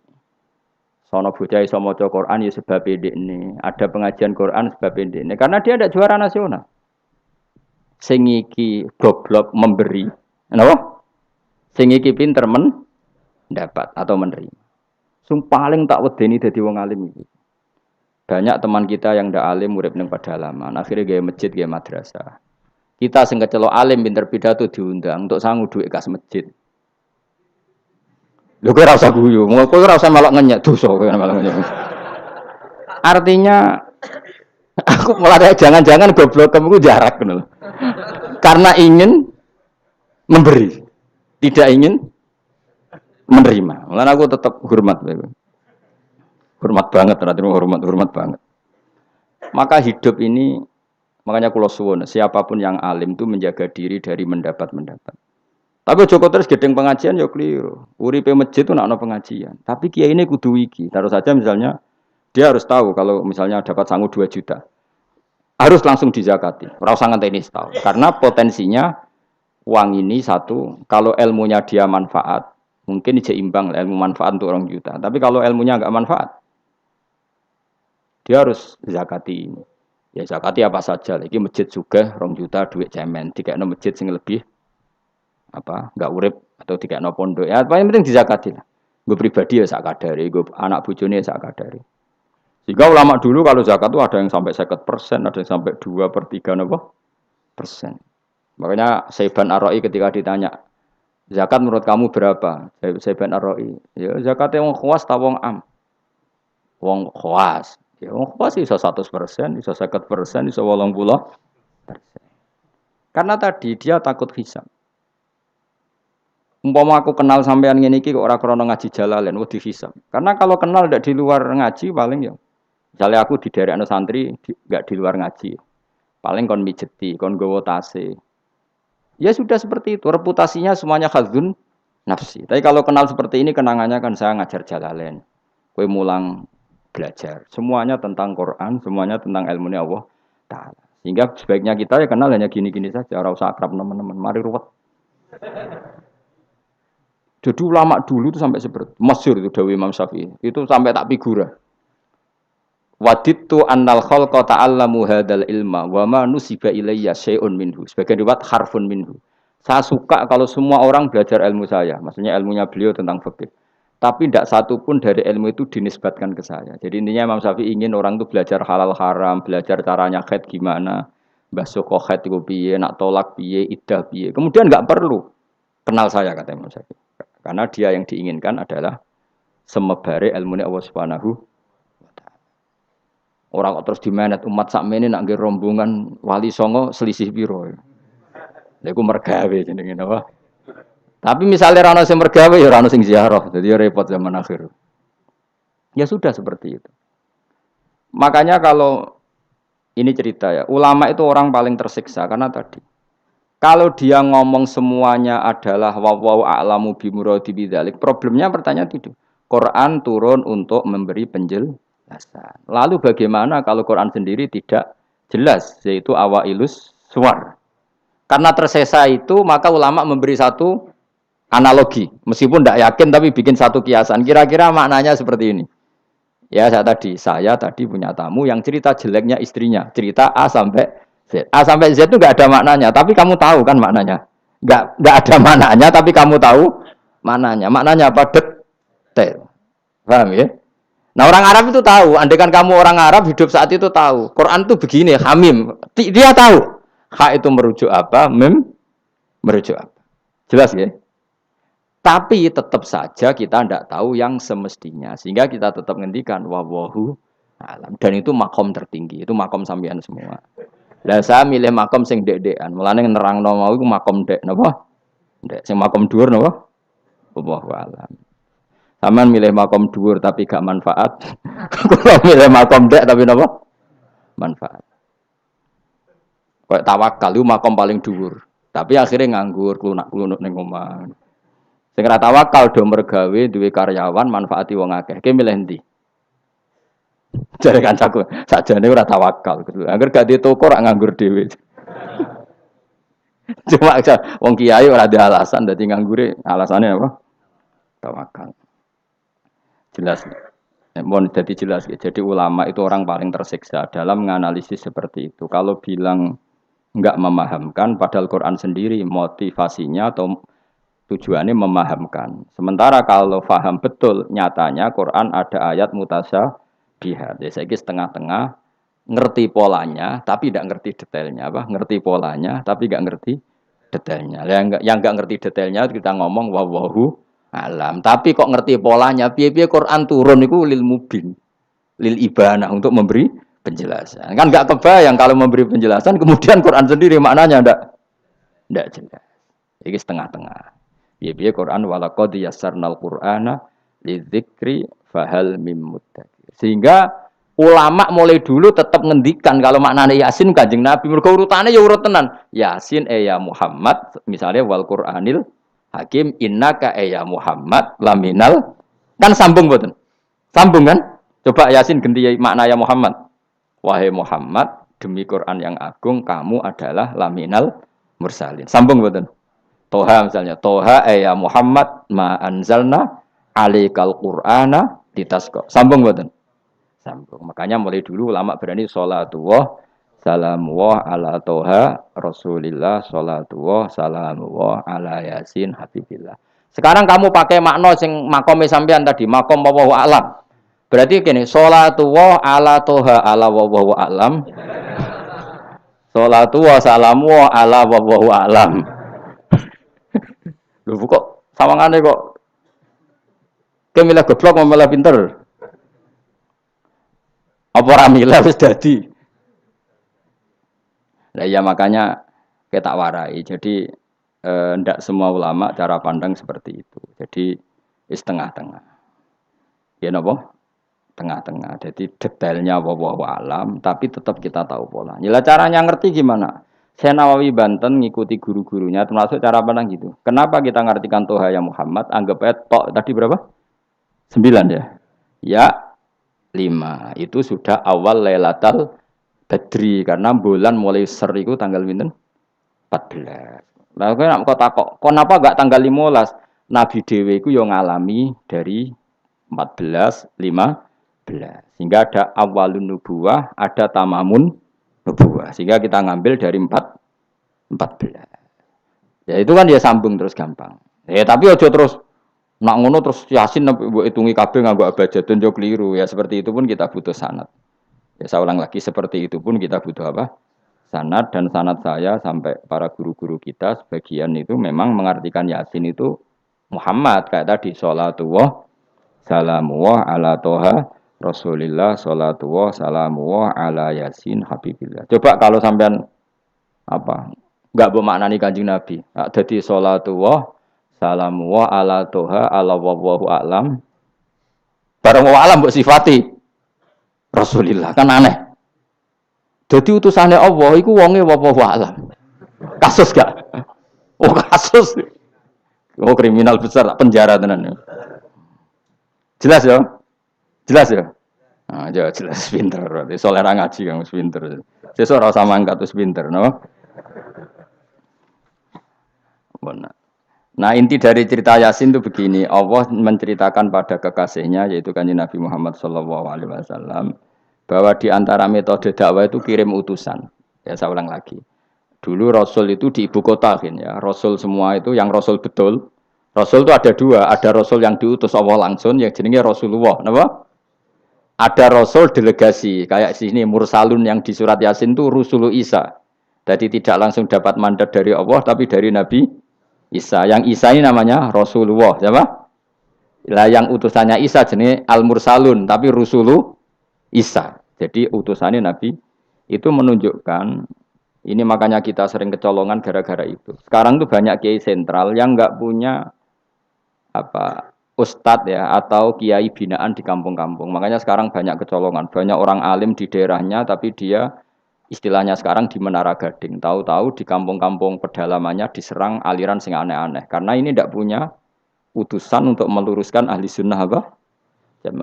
Sono bocah iso maca Quran ya sebab ndekne. Ada pengajian Quran sebab ndekne karena dia ada juara nasional. Sing iki goblok memberi. Napa? Sing iki pinter mendapat atau menerima. Sing paling tak wedeni dadi wong alim iki. Banyak teman kita yang ndak alim urip ning pedalaman, akhirnya gawe masjid, gawe madrasah. Kita sing kecelok alim pinter pidato diundang untuk sangu duit kas masjid. Lho kowe ora usah guyu, kowe ora usah melok ngenyek dosa kowe melok ngenyek. Artinya aku mulai jangan-jangan goblok kamu jarak ngono. Karena ingin memberi, tidak ingin menerima. Mulane aku tetap hormat. Hormat banget, hormat banget. Maka hidup ini, makanya kula suwun, siapapun yang alim itu menjaga diri dari mendapat. Tapi Joko terus gedeng pengajian ya keliru. Uripe masjid itu nak ono pengajian. Tapi kiai ini kudu wiki. Taruh saja misalnya dia harus tahu kalau misalnya dapat sangu 2 juta. Harus langsung dizakati. Ora usah ngenteni setahun. Karena potensinya uang ini satu, kalau ilmunya dia manfaat, mungkin seimbang ilmu manfaat untuk 2 juta. Tapi kalau ilmunya enggak manfaat, dia harus zakati ini. Ya zakati apa saja. Lagi masjid juga 2 juta duit cemen. Dikekno masjid sing lebih enggak urip atau dikekno pondok. Ya paling penting dizakati lah. Gue pribadi ya sak kadare, gue anak bojone sak kadare. Jika ulama dulu kalau zakat itu ada yang sampai 50%, ada yang sampai 2/3%. Makanya Saiban Ar-Ra'i ketika ditanya, zakat menurut kamu berapa? Saiban Ar-Ra'i, ya zakatnya wong khawas ta wong am? Wong khawas. Ya wong khawas iso 100%, iso 50%, iso 80%. Karena tadi dia takut hisab. Umpama aku kenal sampean ngene iki kok ora krana ngaji Jalalain, wedi hisab. Karena kalau kenal ndak di luar ngaji paling ya misalnya aku di daerah santri, enggak di luar ngaji. Paling kon mijeti, kon gowo tase. Ya sudah seperti itu, reputasinya semuanya khadzun nafsi. Tapi kalau kenal seperti ini, kenangannya kan saya ngajar Jalalain. Kowe mulang belajar. Semuanya tentang Quran, semuanya tentang ilmunya Allah Ta'ala. Sehingga sebaiknya kita ya kenal hanya gini-gini saja. Ora usah akrab teman-teman. Mari ruwet. Jadi ulama dulu itu sampai seperti masyhur itu Dawi Imam Syafi'i. Itu sampai tak figura. Wadittu annal khalqa ta'allamu hadzal ilma wa ma nusiba ilayya syai'un minhu. Sebagian riwayat harfun minhu. Saya suka kalau semua orang belajar ilmu saya, maksudnya ilmunya beliau tentang fikih. Tapi tidak satu pun dari ilmu itu dinisbatkan ke saya. Jadi intinya Imam Syafi'i ingin orang itu belajar halal haram, belajar caranya haid gimana, basuh haid itu piye, nak tolak piye, iddah piye. Kemudian enggak perlu kenal saya kata Imam Syafi'i. Karena dia yang diinginkan adalah semebare ilmunya Allah Subhanahu. Orang kok terus dimenet umat sakmene nak nggih rombongan wali songo selisih piro. Lha iku mergawe jenenge napa? Tapi misalnya ra ono sing mergawe ya ora ono sing ziarah. Jadi ya repot zaman akhir. Ya sudah seperti itu. Makanya kalau ini cerita ya, ulama itu orang paling tersiksa karena tadi kalau dia ngomong semuanya adalah wa a'lamu bi muradi bidzalik, problemnya pertanyaan itu. Quran turun untuk memberi penjelasan. Lalu bagaimana kalau Quran sendiri tidak jelas, yaitu awailus suwar. Karena tersesa itu, maka ulama memberi satu analogi. Meskipun tidak yakin, tapi bikin satu kiasan. Kira-kira maknanya seperti ini. Ya, saya tadi punya tamu yang cerita jeleknya istrinya. Cerita A sampai Z. A sampai Z itu nggak ada maknanya, tapi kamu tahu kan maknanya. Nggak ada maknanya, tapi kamu tahu maknanya. Maknanya apa? Detail. Paham ya? Nah orang Arab itu tahu, andaikan kamu orang Arab hidup saat itu tahu. Quran itu begini, hamim. Dia tahu. Ha itu merujuk apa, mim merujuk apa. Jelas ya? Tapi tetap saja kita tidak tahu yang semestinya. Sehingga kita tetap ngendikan wallahu alam. Dan itu makom tertinggi, itu makom sampean semua. Lah saya milih makom sing dek-dekan. Mulane nerangno mau iku makom dek napa? Dek sing makom dhuwur napa? Wallahu alam. Saman milih makom dhuwur tapi gak manfaat. Kalau milih makom dek tapi napa? Manfaat. Kayak tawakal itu makom paling dhuwur. Tapi akhirnya nganggur, klunak-klunuk ning omah. Sing ora tawakal do mergawe duwe karyawan manfaati wong akeh. Ki milih ndi? Jare kancaku, sakjane ora tawakal. Angger gak di toko ora nganggur dhewe. Cuma wong kiai ora ada alasan dadi nganggure, alasane apa? Tawakal. Jelas. Mohon jadi jelas. Jadi ulama itu orang paling tersiksa dalam menganalisis seperti itu. Kalau bilang enggak memahamkan, padahal Quran sendiri motivasinya atau tujuannya memahamkan. Sementara kalau faham betul, nyatanya Quran ada ayat mutasyabihat. Ya, saya setengah-tengah ngerti polanya, tapi tidak ngerti detailnya. Apa? Ngerti polanya, tapi tidak ngerti detailnya. Yang enggak ngerti detailnya kita ngomong wallahu alam. Tapi kok ngerti polanya? Piye-piye Quran turun itu lil mubin, lil ibanah untuk memberi penjelasan. Kan enggak kebayang kalau memberi penjelasan, kemudian Quran sendiri maknanya enggak jelas. Ini setengah-tengah. Piye-piye Quran walaqad yassarnal Qur'ana lidzikri fahal mim muddakir. Sehingga ulama mulai dulu tetap ngendikan kalau maknane Yasin Kanjeng Nabi mergo urutane ya urut tenan. Yasin ya Muhammad misalnya wal Qur'anil Hakim innaka ya Muhammad laminal kan sambung mboten? Sambung kan? Coba Yasin ganti makna ya Muhammad. Wahai Muhammad, demi Quran yang agung kamu adalah laminal mursalin. Sambung mboten? Toha misalnya, Toha ya Muhammad ma anzalna alaikal Qur'ana ditasqa. Sambung mboten? Sambung. Makanya mulai dulu ulama berani sholatullah salamullah ala Toha Rasulillah sholatullah salamullah ala Yasin Habibillah. Sekarang kamu pakai makna sing makome sampean tadi, makom wallahu a'lam. Berarti gini, sholatullah ala Toha ala wallahu a'lam. Sholatullah salamullah ala wallahu a'lam. Lho kok sawangane kok kemilah goblok malah pinter. Apa ora milah wis dadi. Nah ya makanya kita warai. Jadi ndak semua ulama cara pandang seperti itu. Jadi setengah-tengah. Ya napa? Tengah-tengah. Jadi detailnya wallahu alam tapi tetap kita tahu pola. Nyila caranya ngerti gimana? Saya Nawawi Banten ngikuti guru-gurunya termasuk cara pandang gitu. Kenapa kita ngartikan Toha ya Muhammad? Anggap aja tok tadi berapa? 9 ya. Ya 5. Itu sudah awal Lailatul Badri karena bulan mulai ser itu tanggal pinten? 14. Lah kok takok, kenapa enggak tanggal 15? Nabi dhewe iku yo ngalami dari 14, 15. Sehingga ada awalun nubuwah, ada tamamun nubuwah. Sehingga kita ngambil dari 14. Ya itu kan dia sambung terus gampang. Ya tapi aja terus nak ngono terus Yasin mbok hitungi kabeh nganggo abjadun yo keliru. Ya seperti itu pun kita butuh sanad. Ya saya ulang lagi seperti itu pun kita butuh apa? Sanad dan sanad saya sampai para guru-guru kita sebagian itu memang mengartikan Yasin itu Muhammad kayak tadi sholatullah salamullah ala Toha Rasulillah sholatullah salamullah ala Yasin Habibillah. Coba kalau sampean apa enggak bermaknani Kanjeng Nabi. Jadi sholatullah salamullah ala Toha ala wallahu a'lam. Barang wa alam mbok sifati Rasulillah kan aneh. Jadi utusannya Allah iku wonge wallahu a'lam. Kasus gak? Oh kasus. Oh kriminal besar penjara tenan. Jelas ya? Jelas ya? Nah, jelas pinter berarti. Solera ngaji kang pinter. Sesuk ora usah mangkat wis pinter, no? Benar. Nah, inti dari cerita Yasin itu begini, Allah menceritakan pada kekasihnya yaitu Kanjeng Nabi Muhammad sallallahu alaihi wasallam bahwa di antara metode dakwah itu kirim utusan. Ya saya ulang lagi. Dulu Rasul itu di ibu kota kan ya. Rasul semua itu yang Rasul betul. Rasul itu ada dua, ada Rasul yang diutus Allah langsung yang jenenge Rasulullah, napa? Ada Rasul delegasi, kayak sini Mursalun yang di surat Yasin itu Rusulu Isa. Jadi tidak langsung dapat mandat dari Allah tapi dari Nabi Isa. Yang Isa ini namanya Rasulullah, siapa? Lah yang utusannya Isa jenenge Al-Mursalun tapi Rusulu Isa. Jadi utusannya Nabi itu menunjukkan ini makanya kita sering kecolongan gara-gara itu. Sekarang tuh banyak kiai sentral yang enggak punya apa ustadz ya atau kiai binaan di kampung-kampung. Makanya sekarang banyak kecolongan, banyak orang alim di daerahnya tapi dia istilahnya sekarang di Menara Gading. Tahu-tahu di kampung-kampung pedalamannya diserang aliran sing aneh-aneh. Karena ini tidak punya utusan untuk meluruskan ahli sunnah apa?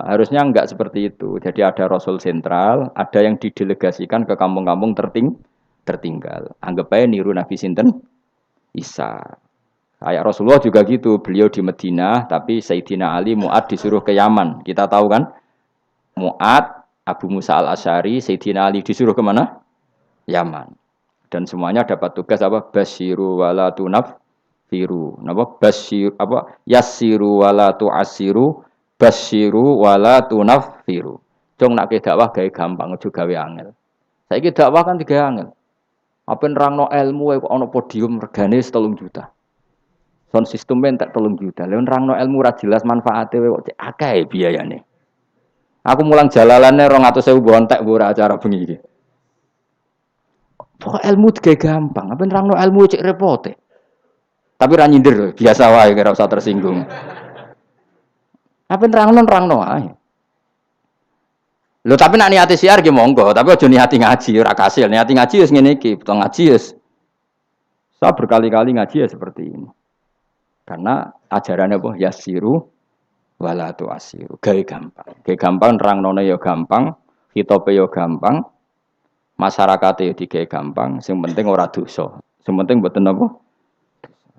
Harusnya enggak seperti itu. Jadi ada Rasul sentral, ada yang didelegasikan ke kampung-kampung tertinggal. Anggap aja niru Nabi Sinten Isa. Kayak Rasulullah juga gitu, beliau di Madinah, tapi Sayyidina Ali, Mu'ad disuruh ke Yaman. Kita tahu kan, Mu'ad, Abu Musa al-Asy'ari, Sayyidina Ali disuruh ke mana? Yaman. Dan semuanya dapat tugas apa? Basyiru wala tunaffiru. Napa? Basyir apa? Yassiru wala tu'assiru, basyiru wala tunaffiru. Jong nak ke dakwah gawe gampang, aja gawe angel. Saiki dakwah kan digawe angel. Apa nerangno ilmu kok ana podium regane 3 juta. Sound system entek 3 juta. Lha nerangno ilmu ora jelas manfaate kok cek akeh biayane. Aku mulang jalalane 200.000 bontek ora acara bengi iki. Pokok ilmu digawe gampang, apa nerangno ilmu cek repote. Tapi ra nyindir, biasa wae ora usah tersinggung. Tapi nerangno ae. Lho tapi nak niati siar ki monggo, tapi aja niati ngaji ora kasil. Niati ngaji wis ngene iki, butuh ngaji wis. Saya berkali-kali ngaji ya seperti ini. Karena ajarannya apa? Yasiru wala tu'asiru. Gawe gampang. Gawe gampang nerangnone ya gampang, hitope ya gampang, masyarakate ya digawe gampang, sing penting ora dosa. Sing penting mboten apa?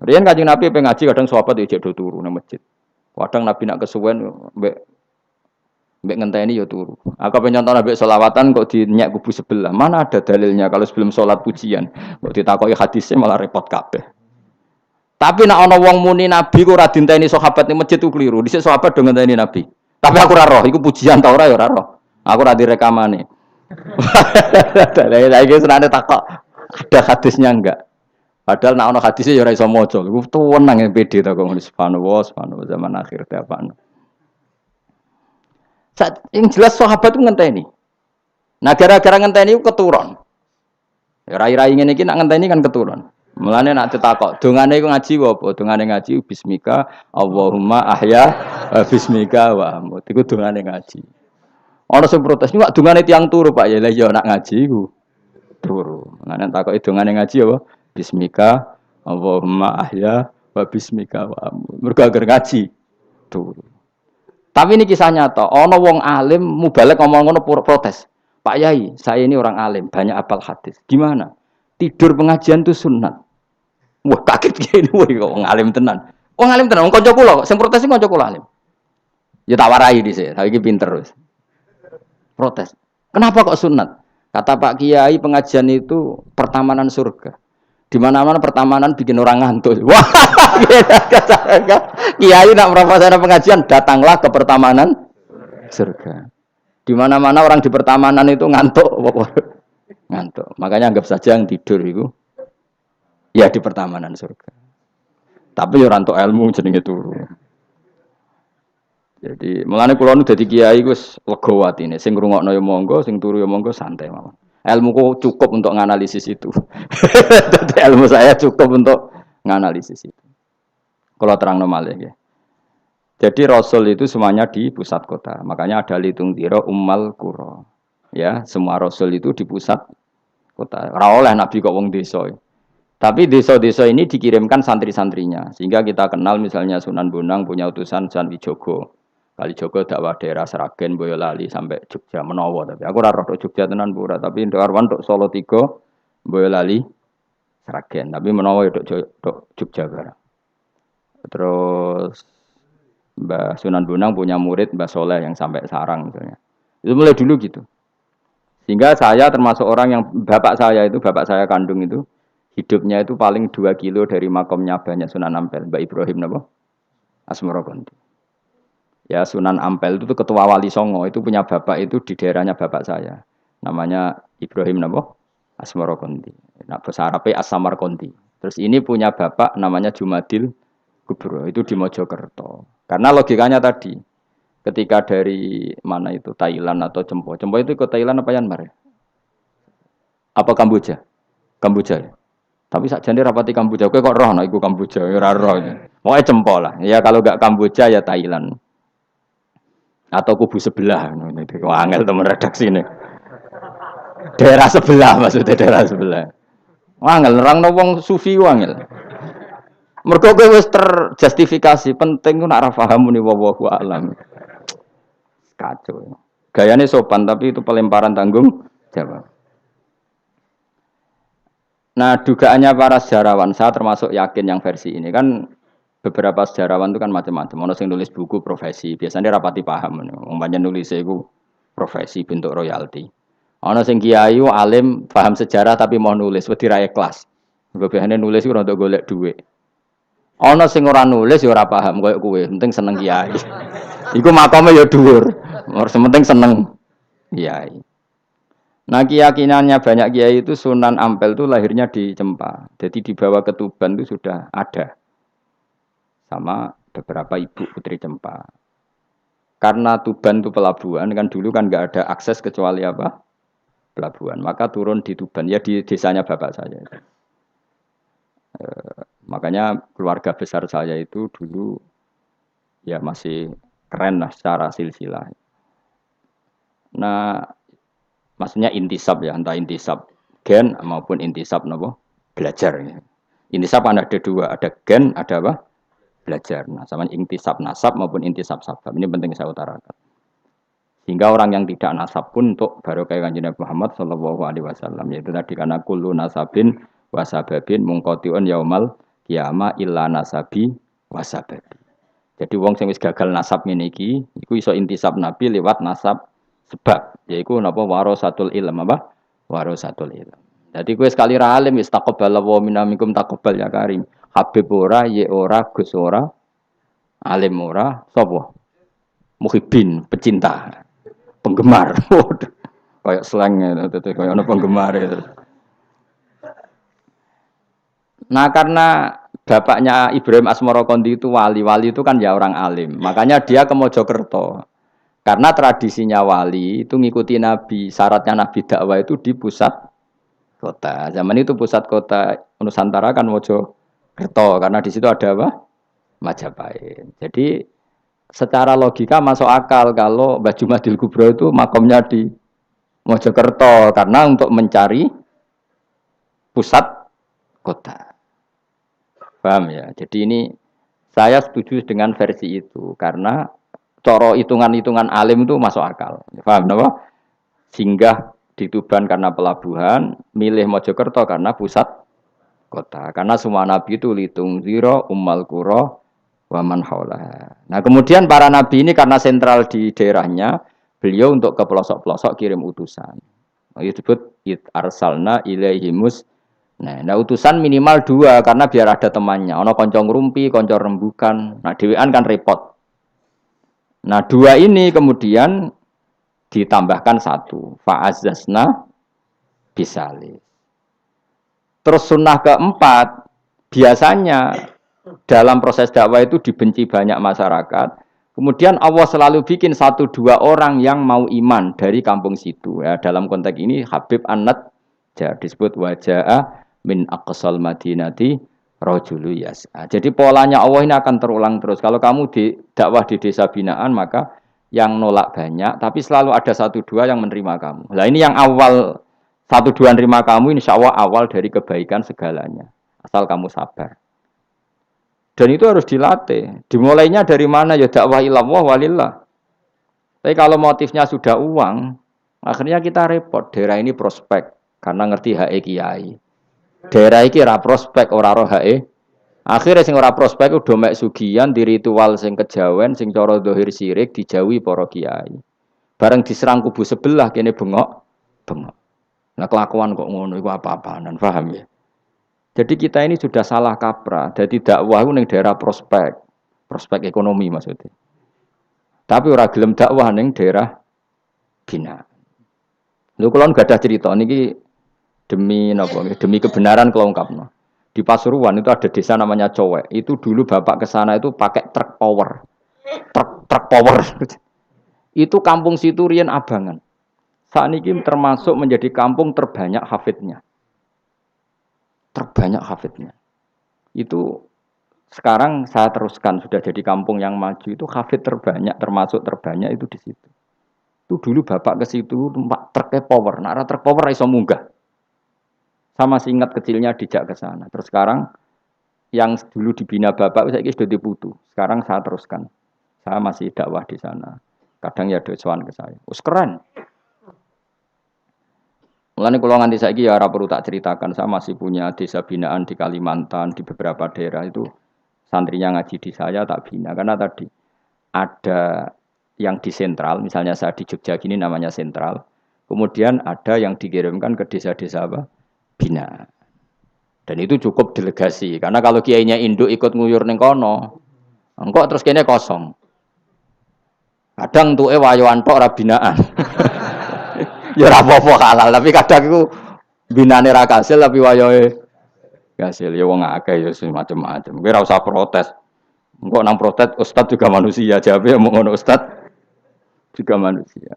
Riyen Kanjeng Nabi pengen ngaji kadang sahabat ya jek do turu nang masjid. Kadang Nabi nak kesuwen mbek ngenteni ya turu. Aku pengen contoh Nabi selawatan kok dinyak kubu sebelah. Mana ada dalilnya kalau sebelum sholat pujian. Kok ditakoki hadisnya malah repot kabeh. Tapi nak ana wong muni Nabi ku ora dinteni sahabat ning masjid ku keliru. Dhisik sahabat do ngenteni Nabi. Tapi aku ora roh, iku pujian ta ora ya ora roh. Aku ora direkamane. Lah iki senane takok ada hadisnya enggak? Padahal nak ana hadisnya ya ora iso maca. Iku tuwenang pede ta kok subhanallah zaman akhir ta apa. Yang jelas sahabat itu ngenteni. Nah gara-gara ngenteni itu keturun. Rai-rai ngene iki nak ngenteni kan keturun. Mulane nak ditakok, dongane iku ngaji apa? Dongane ngaji bismika Allahumma ahya bismika wa amut. Iku dongane ngaji. Ana sing protes, "Niku dongane tiyang turu, Pak." Ya iya nak ngaji iku turu. Mulane takoki dongane ngaji apa? Bismika Allahumma ahya wa bismika wa amut. Mergo agar ngaji turu. Tapi ini kisah nyata. Ono wong alim mubalek ngomong ngono protes. Pak Yai, saya ini orang alim, banyak apal hadis. Gimana? Tidur pengajian itu sunat. Wah kaget gini, wah wong alim tenan. Wong alim tenan, wong kanca kula, sing protes sing kanca kula alim. Ya tak warai dhisik, saiki pinter wis. Protes. Kenapa kok sunat? Kata Pak Kiai pengajian itu pertamanan surga. Di mana-mana pertamanan bikin orang ngantuk. Wah, Kiai nak merasakan pengajian, datanglah ke pertamanan surga. Di mana-mana orang di pertamanan itu ngantuk, ngantuk. Makanya anggap saja yang tidur itu, ya di pertamanan surga. Tapi ya rantuk ilmu jenenge turu. Jadi mulane kula nu dadi kiai wis lega atine. Sing ngrungokno ya monggo, sing turu ya monggo santai mawon. Ilmuku cukup untuk menganalisis itu. Jadi ilmu saya cukup untuk menganalisis itu. Kalau terang normal ya. Jadi Rasul itu semuanya di pusat kota. Makanya ada litung tiro ummal qura. Ya, semua Rasul itu di pusat kota. Ora oleh Nabi kok wong desa. Tapi desa-desa ini dikirimkan santri-santrinya. Sehingga kita kenal misalnya Sunan Bonang punya utusan Sunan Wijogo. Kalijogo dakwah daerah Seragen, Boyolali sampai Jogja menawa tapi aku ora roh Jogja tenan pura tapi ndok arwan tok Solo 3, Boyolali, Seragen tapi menawa ya tok Jogja barang. Terus Mbah Sunan Bonang punya murid Mbah Soleh yang sampai Sarang misalnya. Itu mulai dulu gitu. Sehingga saya termasuk orang yang bapak saya kandung itu hidupnya itu paling 2 kilo dari makomnya banyak Sunan Ampel, Mbah Ibrahim napa? Asmara Konti. Ya Sunan Ampel itu ketua wali Songo itu punya bapak itu di daerahnya bapak saya. Namanya Ibrahim napa? Asmara Konti. Nah bahasa Arabnya As-Samar Konti. Terus ini punya bapak namanya Jumadil Kubro itu di Mojokerto. Karena logikanya tadi ketika dari mana itu Thailand atau Cempo. Cempo itu ke Thailand apa Myanmar? Apa Kamboja? Kamboja ya. Tapi sakjane rapati Kamboja kowe kok roh nek iku Kamboja ya ora roh. Pokoke Cempo lah. Ya kalau enggak Kamboja ya Thailand. Atau kubu sebelah, angel teman redaksi ini. Daerah sebelah maksudnya daerah sebelah. Angel nerang wong sufi angel. Mergo kowe wis terjustifikasi, penting ku nak ra paham muni wallahu alam. Kacau. Gayane sopan tapi itu pelemparan tanggung jawab. Nah, dugaannya para sejarawan, saya termasuk yakin yang versi ini kan. Beberapa sejarawan itu kan macam-macam. Ono sing nulis buku profesi, biasanya rapati paham. Umpamanya nulis itu profesi bentuk royalti. Ono sing kiai alim paham sejarah tapi mau nulis wedi ra ikhlas. Biasane nulis ora untuk golek duit. Ono sing ora nulis ya ora paham koyo kowe, penting seneng kiai. Iku makome ya dhuwur. Penting seneng kiai. Nah keyakinannya banyak kiai itu Sunan Ampel itu lahirnya di Cempa. Jadi dibawa ke Tuban itu sudah ada. Sama beberapa ibu putri Cempa. Karena Tuban itu pelabuhan kan dulu kan nggak ada akses kecuali apa pelabuhan. Maka turun di Tuban ya di desanya bapak saya. Maka Makanya keluarga besar saya itu dulu ya masih keren lah secara silsilah. Nah, maksudnya intisab ya, entah intisab gen maupun intisab nopo belajar. Ya. Intisab kan ada dua, ada gen, ada apa? Belajar. Nah, sama intisab nasab maupun intisab sabab. Ini penting saya utarakan. Sehingga orang yang tidak nasab pun untuk barokah kanjeng Nabi Muhammad sallallahu alaihi wasallam yaitu tadi karena kullu nasabin wasababin mungqatiun yaumal qiyamah illa nasabi wasababi. Jadi wong sing wis gagal nasab ngene iki iku iso intisab Nabi lewat nasab sebab yaiku napa warasatul ilm apa? Warasatul ilm. Jadi kowe sekali ra alim wis taqabbal wa minamikum taqabbal ya karim. Habib ora, ye ora, Gus ora, alim ora, sapa? Muhibbin, pecinta. Penggemar, kayak slangnya, kayak ada penggemar itu. Nah karena bapaknya Ibrahim Asmorokondi itu wali itu kan ya orang alim, makanya dia ke Mojokerto. Karena tradisinya wali itu ngikuti Nabi, syaratnya Nabi dakwah itu di pusat kota. Zaman itu pusat kota Nusantara kan Mojokerto, karena di situ ada apa? Majapahit. Jadi secara logika masuk akal kalau Mbah Jumadil Kubro itu makomnya di Mojokerto karena untuk mencari pusat kota. Paham ya? Jadi ini saya setuju dengan versi itu karena coro hitungan-hitungan alim itu masuk akal. Paham apa? Singgah di Tuban karena pelabuhan, milih Mojokerto karena pusat kota. Karena semua nabi itu litung ziro ummal qura waman haula. Nah, kemudian para nabi ini karena sentral di daerahnya, beliau untuk ke pelosok-pelosok kirim utusan. Itu disebut arsalna ilaihimus. Nah, utusan minimal 2 karena biar ada temannya. Ono konco ngrumpi, konco rembukan. Nah, dhewean kan repot. Nah, 2 ini kemudian ditambahkan 1. Fa'azzasna bisalih. Terus sunnah keempat, biasanya dalam proses dakwah itu dibenci banyak masyarakat. Kemudian Allah selalu bikin 1-2 orang yang mau iman dari kampung situ. Ya, dalam konteks ini Habib An-Najjar disebut wajah min aqsal madinati rajulu yas'a. Jadi polanya Allah ini akan terulang terus. Kalau kamu di dakwah di desa binaan maka yang nolak banyak, tapi selalu ada 1-2 yang menerima kamu. Nah ini yang awal 1-2 menerima kamu, insya Allah awal dari kebaikan segalanya. Asal kamu sabar. Dan itu harus dilatih. Dimulainya dari mana? Ya dakwah ilallah walillah. Tapi kalau motifnya sudah uang, akhirnya kita repot. Daerah ini prospek karena ngerti HE kiai. Daerah ini ora prospek ora roh HE. Akhirnya sing ora prospek udah mek sugihan di ritual sing kejawen, sing cara dohir sirik dijauhi para kiai. Bareng diserang kubu sebelah kene bengok. Nah kelakuan kok ngono iku apa-apaan, paham ya? Jadi kita ini sudah salah kaprah. Jadi dakwah ning daerah prospek ekonomi maksudnya. Tapi ora gelem dakwah ning daerah bina. Lho kula gak ada cerita niki demi napa? Demi kebenaran kula ungkapno. Di Pasuruan itu ada desa namanya Cowek. Itu dulu bapak ke sana itu pakai truk power. Truk power. Itu kampung situ riyen abangan. Saat ini termasuk menjadi kampung terbanyak hafidnya. Itu sekarang saya teruskan sudah jadi kampung yang maju itu hafid terbanyak termasuk terbanyak itu di situ. Itu dulu bapak ke situ truk power, nak truk power iso munggah. Sama masih ingat kecilnya dijak ke sana. Terus sekarang yang dulu dibina bapak saya sudah diputu. Sekarang saya teruskan. Saya masih dakwah di sana. Kadang ya dosoan ke saya. Keren. Mulane kula nganti saiki ya ora perlu tak ceritakan, saya masih punya desa binaan di Kalimantan, di beberapa daerah itu santrinya ngaji di saya tak bina karena tadi ada yang di sentral, misalnya saya di Jogja gini namanya sentral. Kemudian ada yang dikirimkan ke desa-desa apa? Bina. Dan itu cukup delegasi karena kalau kiainya induk ikut nguyur ning kono, engko terus kene kosong. Kadang tuke wayoan tok ora binaan. Ya ora apa-apa halal, tapi kadang iku binane ra kasil tapi wayahe kasil. Ya wong akeh ya macam-macam. Kowe ora usah protes. Engko nang protes ustaz juga manusia, jawabe mung ngono ustaz juga manusia.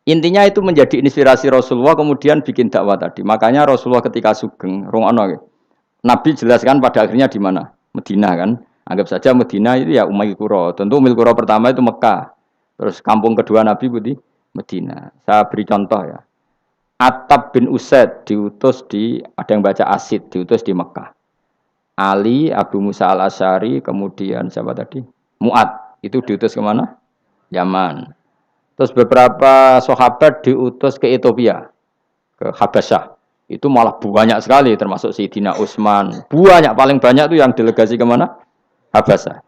Intinya itu menjadi inspirasi Rasulullah kemudian bikin dakwah tadi. Makanya Rasulullah ketika sugeng, rungono Nabi jelaskan pada akhirnya di mana? Medina kan. Anggap saja Medina itu ya Umayyah Qura. Tentu Umayyah Qura pertama itu Mekah. Terus kampung kedua Nabi di Medina. Saya beri contoh ya. Attab bin Usaid diutus di, ada yang baca Asid, diutus di Mekah. Ali, Abu Musa al-Asy'ari, kemudian siapa tadi? Mu'ad. Itu diutus kemana? Yaman. Terus beberapa sahabat diutus ke Ethiopia, ke Habasyah. Itu malah banyak sekali, termasuk Sayyidina Utsman. Banyak, paling banyak itu yang delegasi kemana? Habasyah.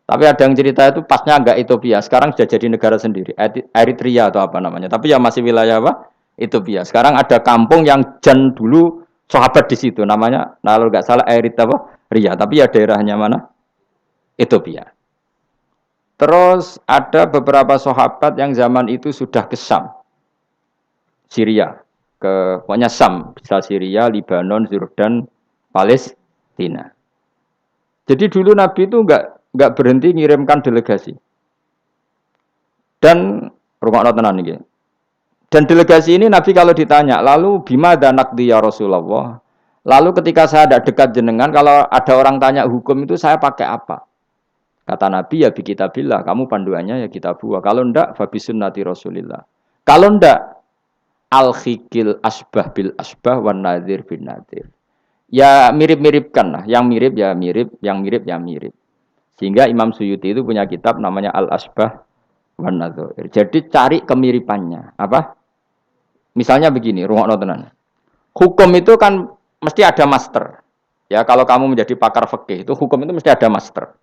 Tapi ada yang cerita itu pasnya enggak Ethiopia. Sekarang sudah jadi negara sendiri. Eritrea atau apa namanya. Tapi ya masih wilayah apa? Ethiopia. Sekarang ada kampung yang jan dulu sahabat di situ. Namanya, kalau enggak salah Eritrea. Tapi ya daerahnya mana? Ethiopia. Terus ada beberapa sahabat yang zaman itu sudah ke Syam. Syria. Pokoknya Syam, bisa Syria, Lebanon, Jordan, Palestina. Jadi dulu Nabi itu enggak berhenti ngirimkan delegasi. Dan rungokno tenan iki. Dan delegasi ini Nabi kalau ditanya, lalu bima danakdi ya Rasulullah. Lalu ketika saya ada dekat jenengan, kalau ada orang tanya hukum itu saya pakai apa? Kata Nabi ya bi kitabillah, kamu panduannya ya kitabullah. Kalau ndak fa bi sunnati Rasulillah. Kalau ndak al-khikil asbah bil asbah wan nadhir bin nadhir. Ya mirip-miripkan lah, yang mirip ya mirip, yang mirip ya mirip. Sehingga Imam Suyuti itu punya kitab namanya Al-Asbah wan Nadhir. Jadi cari kemiripannya. Apa? Misalnya begini, rungokno tenan. Hukum itu kan mesti ada master. Ya, kalau kamu menjadi pakar fikih itu hukum itu mesti ada master.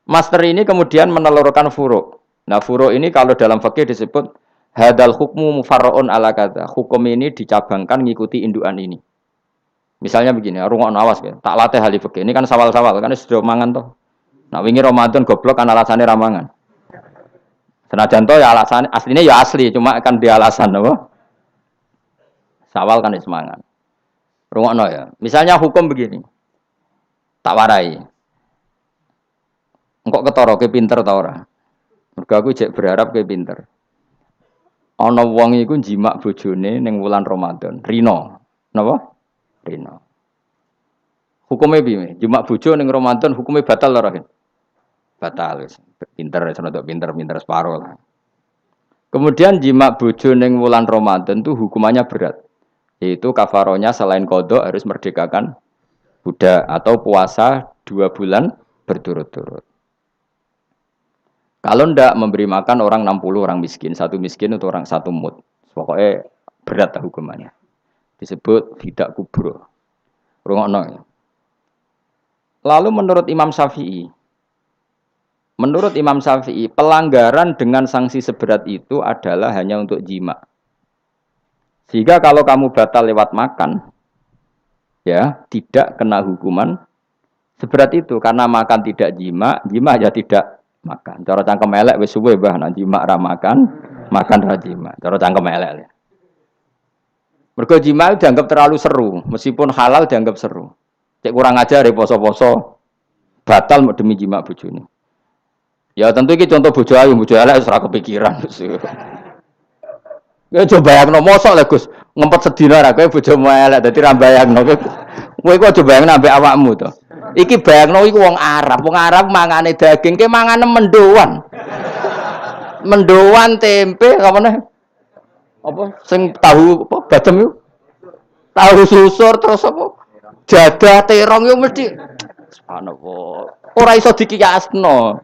Master ini kemudian menelurkan furu'. Nah, furu' ini kalau dalam fikih disebut hadal hukmu mufarra'un ala kadza. Hukum ini dicabangkan ngikuti indukan ini. Misalnya begini, rungokno awas ya. Tak latih ahli fikih. Ini kan sawal-sawal kan sudah mangan toh. Nah, wingi Ramadan goblok kan alasannya ramangan. Senajan toh ya alasan aslinya ya asli, cuma kan dia alasan apa? Sawal kan semangat. Rungokno ya. Misalnya hukum begini. Tak warai. Engkok ketara ke pinter ta ora? Mergo aku jek berharap ke pinter. Ana wong iku jimak bojone ning wulan Ramadan. Rino. Napa? Rino. Hukumnya piye? Jimak bojo ning Ramadan hukumnya batal ora? Batal wis. Pinter senodok pinter separo lah. Kemudian jimak bojo ning wulan Ramadan itu hukumannya berat. Yaitu kafaronya selain qada harus merdekakan budak atau puasa 2 bulan berturut-turut. Kalau ndak memberi makan orang 60 orang miskin, satu miskin untuk orang satu mud. Pokoknya berat lah hukumannya. Disebut tidak kubro. Rungokno ya. Lalu menurut Imam Syafi'i, pelanggaran dengan sanksi seberat itu adalah hanya untuk jima. Sehingga kalau kamu batal lewat makan, ya tidak kena hukuman seberat itu. Karena makan tidak jima ya tidak makan. Cara cangkem elek wis suwe bah nang jima ra makan ra jima. Cara cangkem elek. Mergo jima dianggap terlalu seru, meskipun halal dianggap seru. Cek kurang ajar poso-poso batal demi jima bojone. Ya tentu iki contoh bojo ayu, bojo elek wis ora kepikiran. Ya coba bayangno mosok lho Gus, ngempet sedina ra kowe bojomu elek dadi ra bayangno. Kowe kok coba bayangno ambek awakmu to. Iki bayangno iku wong Arab mangane daging, ke mangane mendoan. Mendoan tempe apa meneh? Apa sing tahu apa bacem yo? Tahu susur terus apa? Jadah terong yo mesti subhanallah. Ora iso dikiyasno.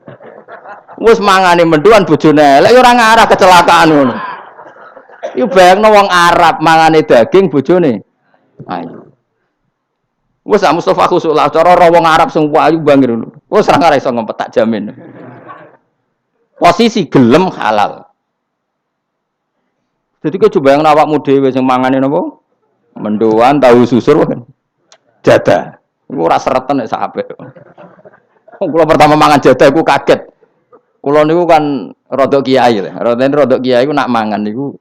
Wis mangane mendoan bojone elek yo ora ngarah kecelakaan ngono. Yo bayangno wong Arab mangane daging bojone ayu. Wes Mustafa khusuk lah cara wong Arab sing ayu bangir ngono. Wes ora iso ngempet tak jamin. Posisi gelem halal. Jadi kok coba yang awakmu dhewe sing mangane napa? Mendoan tahu susur kan. Jadah. Iku ora sereten nek sahabe. Kula pertama mangan jadah iku kaget. Kula niku kan rada kiai lho. Rada kiai iku nak mangan niku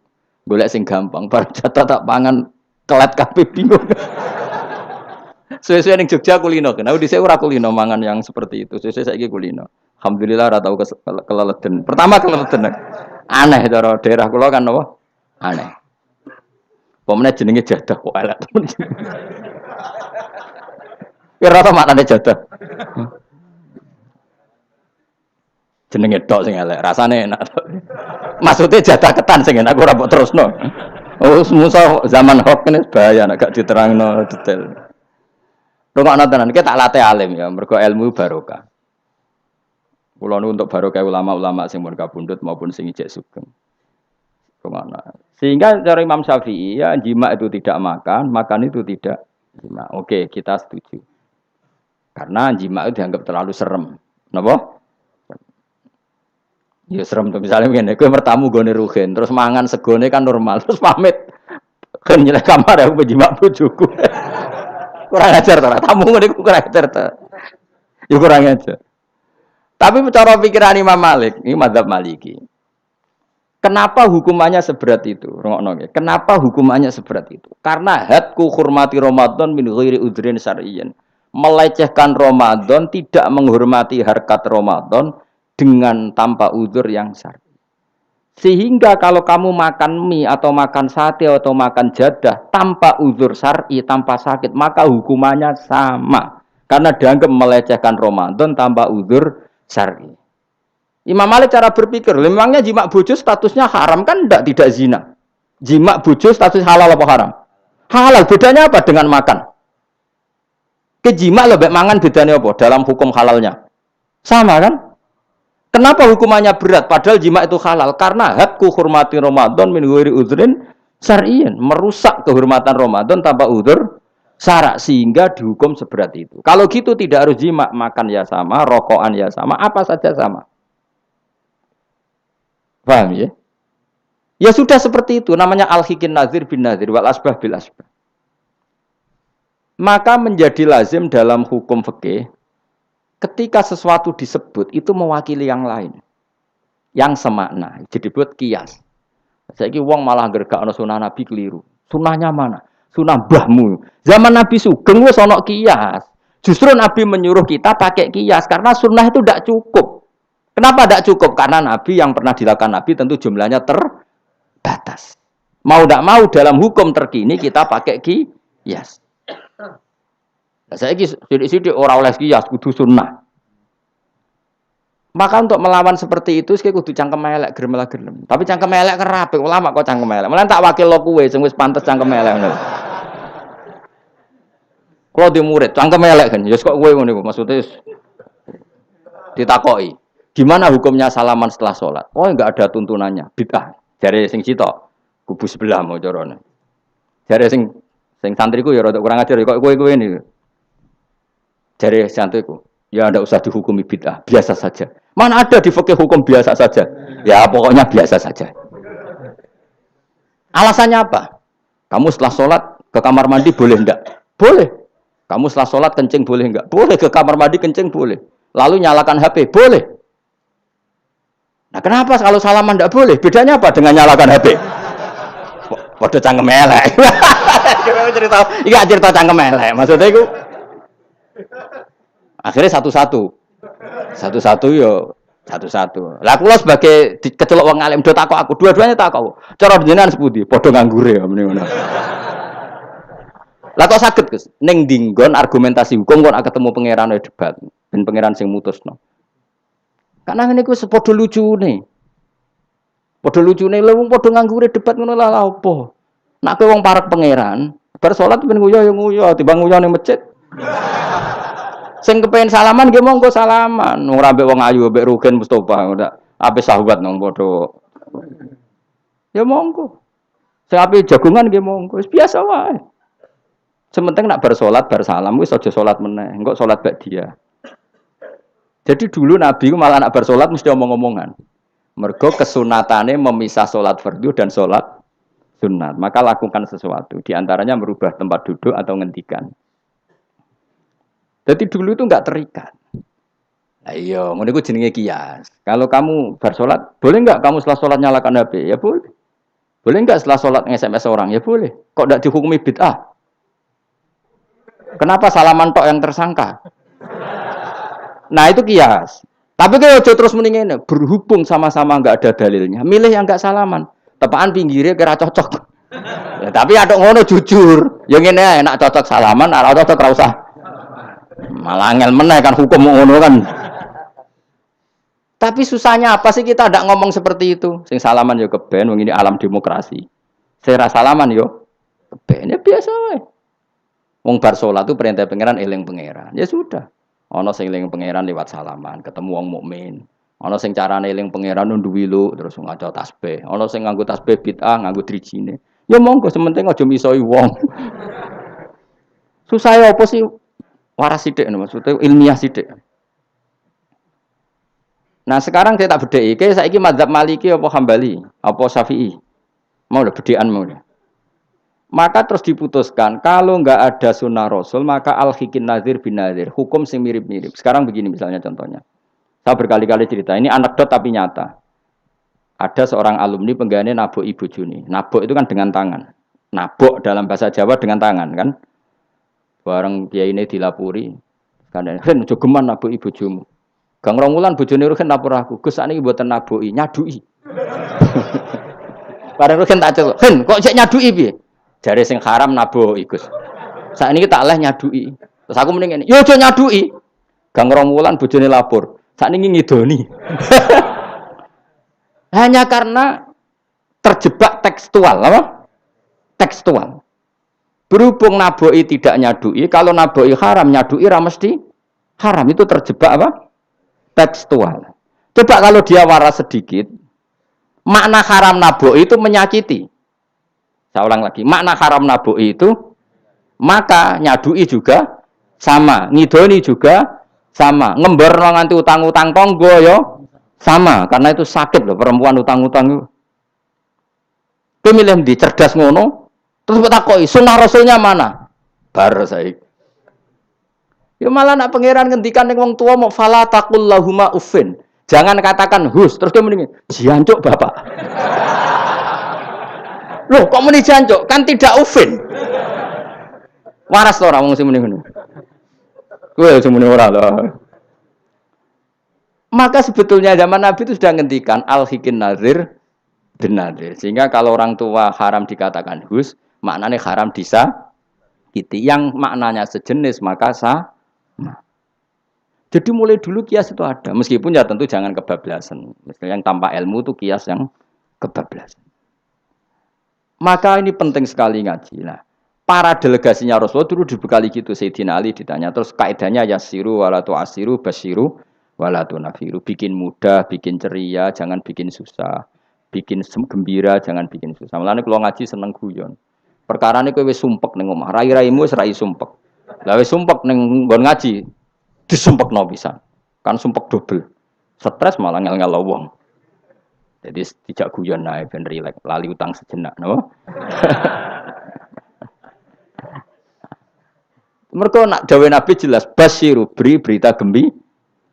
golek sing gampang. Bar jadah tak pangan kelet kabeh bingung. Sesuai ning Jogja kulino kan. Aku dhisik ora kulino mangan yang seperti itu. Sesuai saiki kulino. Alhamdulillah ora tau keleleden. Pertama keleleden. Aneh cara daerah kula kan apa? Aneh. Pemene jenenge jadah kok elek. Kira apa maknane jadah? Jenenge tok sing elek, rasane enak. Maksudnya jatah ketan sing enak ora mbok terusno. Oh, musuh zaman hoax ini bahaya nek gak diterangno detail. Rungokno tenan iki tak latih alim ya, mergo ilmu barokah. Kula nu untuk barokah ulama-ulama sing mun kapundhut maupun sing ijek sugeng. Rungokno. Sehingga cara Imam Syafi'i ya jima itu tidak makan itu tidak jima. Oke, kita setuju. Karena jima itu dianggap terlalu serem. Napa? Ya serem tuh misalnya begini, gue bertamu gue neruhin, terus mangan segone kan normal, terus pamit, kan nyelek kamar aku berjimak bujuku, kurang ajar tuh, tamu gue kurang ajar tuh, ya kurang ajar. Tapi cara pikiran Imam Malik, ini madzhab Maliki, kenapa hukumannya seberat itu? Kenapa hukumannya seberat itu? Karena hadku hormati Ramadan min ghairi udhrin syar'iyyan, melecehkan Ramadan, tidak menghormati harkat Ramadan dengan tanpa uzur yang syar'i. Sehingga kalau kamu makan mie atau makan sate atau makan jadah tanpa uzur syar'i, tanpa sakit, maka hukumannya sama. Karena dianggap melecehkan Ramadan tanpa uzur syar'i. Imam Malik cara berpikir, memangnya jima bojo statusnya haram kan tidak zina. Jima bojo status halal apa haram? Halal, bedanya apa dengan makan? Kejima lebih mangan bedanya apa dalam hukum halalnya? Sama kan? Kenapa hukumannya berat? Padahal jima itu halal. Karena hakku hormati Ramadan min ghairi udhrin syar'iyyan. Merusak kehormatan Ramadan tanpa udhur syara' sehingga dihukum seberat itu. Kalau gitu tidak harus jima. Makan ya sama, rokokan ya sama, apa saja sama. Paham ya? Ya sudah seperti itu. Namanya al-hikin nazir bin nazir wal asbah bil asbah. Maka menjadi lazim dalam hukum fikih ketika sesuatu disebut itu mewakili yang lain, yang semakna. Jadi buat kias. Saiki wong malah gergakno sunah Nabi keliru. Sunahnya mana? Sunah mbahmu. Zaman Nabi Sugeng wis ana kias. Justru Nabi menyuruh kita pakai kias karena sunnah itu tidak cukup. Kenapa tidak cukup? Karena Nabi yang pernah dilakukan Nabi tentu jumlahnya terbatas. Mau tidak mau dalam hukum terkini kita pakai kias. Saya sidik-sidik orang oleh kias kudu sunnah. Maka untuk melawan seperti itu saya kudu cangkem elek gerem. Tapi cangkem elek kerapik ulama kok cangkem elek. Malah tak wakil lo kowe sing wis pantes cangkem elek ngono. Kalau di murid cangkem elek kan, ya kok kowe ngono iku maksudnya ditakoki. Gimana hukumnya salaman setelah sholat? Oh enggak ada tuntunannya, bid'ah. Jare sing sitok kubu sebelah mau carane. Jare sing santriku ya rada kurang ajar kok kowe ini. Jare santriku, ya ndak usah dihukumi bid'ah, biasa saja. Mana ada di fikih hukum biasa saja? Ya pokoknya biasa saja. Alasannya apa? Kamu setelah sholat ke kamar mandi boleh enggak? Boleh. Kamu setelah sholat kencing boleh enggak? Boleh. Ke kamar mandi kencing boleh. Lalu nyalakan HP boleh. Nah kenapa kalau salaman enggak boleh? Bedanya apa dengan nyalakan HP? Waduh cangkem elek. Cerita cangkem elek. Maksudnya itu akhirnya satu-satu yo satu-satu. Lah kula sebagai kecelok wong alim do takok aku, dua-duanya takok. Cara jenengan sepundi? Padha nganggure ya mrene ngono. Lah kok saged Gus ning dinggon argumentasi hukum kok ketemu pangeran debat ben pangeran sing mutusno. Karena ngene ku sepadha lucune. Padha lucune lho wong padha nganggure debat ngono lah apa. Nek kowe wong parek pangeran, bar salat ben nguyu ya nguyu, timbang nguyu ning masjid. Sing kepengin salaman nggih monggo salaman. Ora mbek wong ayu mbek Rugen Mustofa ndak ape sahabat nang padha. Ya monggo. Sing ape jagungan nggih monggo. Wis biasa wae. Sementing nak bar salat bar salam wis aja salat meneh. Engko salat bak dia. Jadi dulu Nabi ku malah nak bar salat mesti omong-omongan. Mergo kesunatane memisah salat fardu dan salat sunat. Maka lakukan sesuatu. Di antaranya merubah tempat duduk atau ngendikan. Jadi dulu itu enggak terikat. Nah, iya, ngono iku jenenge kias. Kalau kamu bar salat, boleh enggak kamu setelah salat nyalakan HP? Ya boleh. Boleh enggak setelah salat nge-SMS orang? Ya boleh. Kok enggak dihukumi bid'ah? Kenapa salaman tok yang tersangka? Nah, itu kias. Tapi kalau terus mendingin berhubung sama-sama enggak ada dalilnya, milih yang enggak salaman. Tepaan pinggirnya kira cocok. Ya, tapi ada ngono jujur. Yang ini enak cocok salaman, ora cocok ora usah. Malah angel meneh kan hukum ngono kan. Tapi susahnya apa sih kita tidak ngomong seperti itu? Sing salaman yo keben, wong ini alam demokrasi. Saya salaman yo keben ya biasa wae. Wong bar salat itu perintah pangeran eling pangeran. Ya sudah. Ana sing eling pangeran lewat salaman, ketemu wong mukmin. Ana sing carane eling pangeran nduwi lu terus ngaca tasbih. Ana sing nganggo tasbih bid'ah, nganggo drijine. Ya monggo sementing aja misoi wong. Susah ya apa sih? Waras sithik maksudnya ilmiah sithik. Nah sekarang saya tak bedai, kayak saya ini mazhab Maliki apa Hambali, apa Syafi'i, mau udah bedean mau udah. Maka terus diputuskan kalau nggak ada sunnah Rasul maka al-hikin nazir bin nazir, hukum sing mirip-mirip. Sekarang begini misalnya contohnya, saya berkali-kali cerita, ini anekdot tapi nyata. Ada seorang alumni penggaweane nabok ibu Juni, nabok itu kan dengan tangan, nabok dalam bahasa Jawa dengan tangan kan. Bareng kiai ini dilapuri, karena kan jogeman nabok ibu Jumu. Gang Romulan bojone Ruhin lapor aku, Gus sakniki mboten nabuki, nyaduki. Bareng Ruhin tak celuk, "Hen, kok cek nyaduki piye?" Jare sing haram nabuki, Gus. Sakniki tak leh nyaduki. Terus aku mending ngene, "Yo aja nyaduki." Gang Romulan bojone lapor, sakniki ngidoni. Hanya karena terjebak tekstual, apa? Tekstual. Berhubung nabuki tidak nyaduki, kalau nabuki haram nyaduki ra mesti haram, itu terjebak apa? Tekstual. Coba kalau dia waras sedikit, makna haram naboi itu menyakiti. Saya ulang lagi, makna haram naboi itu maka nyadui juga sama, ngidoni juga sama, ngember nganti utang-utang tonggo yo sama, karena itu sakit loh perempuan utang-utang itu. Pemilih di cerdas ngono, terus bertakoi, sunnah rasulnya mana? Bar saya. Ya malah nak pangeran ngendikan ning wong tua mau fala taqul lahuma uffin. Jangan katakan hus, terus dia mendingin jancuk bapak. Loh, kok muni jancuk? Kan tidak uffin. Waras to ora wong sing muni ngono. Kowe sing muni ora lho. Maka sebetulnya zaman Nabi itu sudah ngendikan al-hikin nazir bin nazir. Sehingga kalau orang tua haram dikatakan hus, maknanya haram disakiti. Yang maknanya sejenis maka sah. Nah, jadi mulai dulu kias itu ada, meskipun ya tentu jangan kebablasan. Misalnya yang tanpa ilmu itu kias yang kebablasan. Maka ini penting sekali ngaji. Nah, para delegasinya Rasulullah dulu dibekali gitu. Sayyidina Ali ditanya, terus kaidahnya yasiru walatu asiru basiru walatu nafiru. Bikin mudah, bikin ceria, jangan bikin susah. Bikin gembira, jangan bikin susah. Malah kalau ngaji seneng guyon. Perkara ini kowe wis sumpek ning omah, rai-raimu wis rai sumpek. Lah wis sumpek ning nggon ngaji disumpekno pisan. Kan sumpek dobel. Stres malah ngel-ngel wong. Jadi tidak guyon nae ben rileks, lali utang sejenak, napa? Mergo nak dawuh Nabi jelas basyiru beri berita gembira.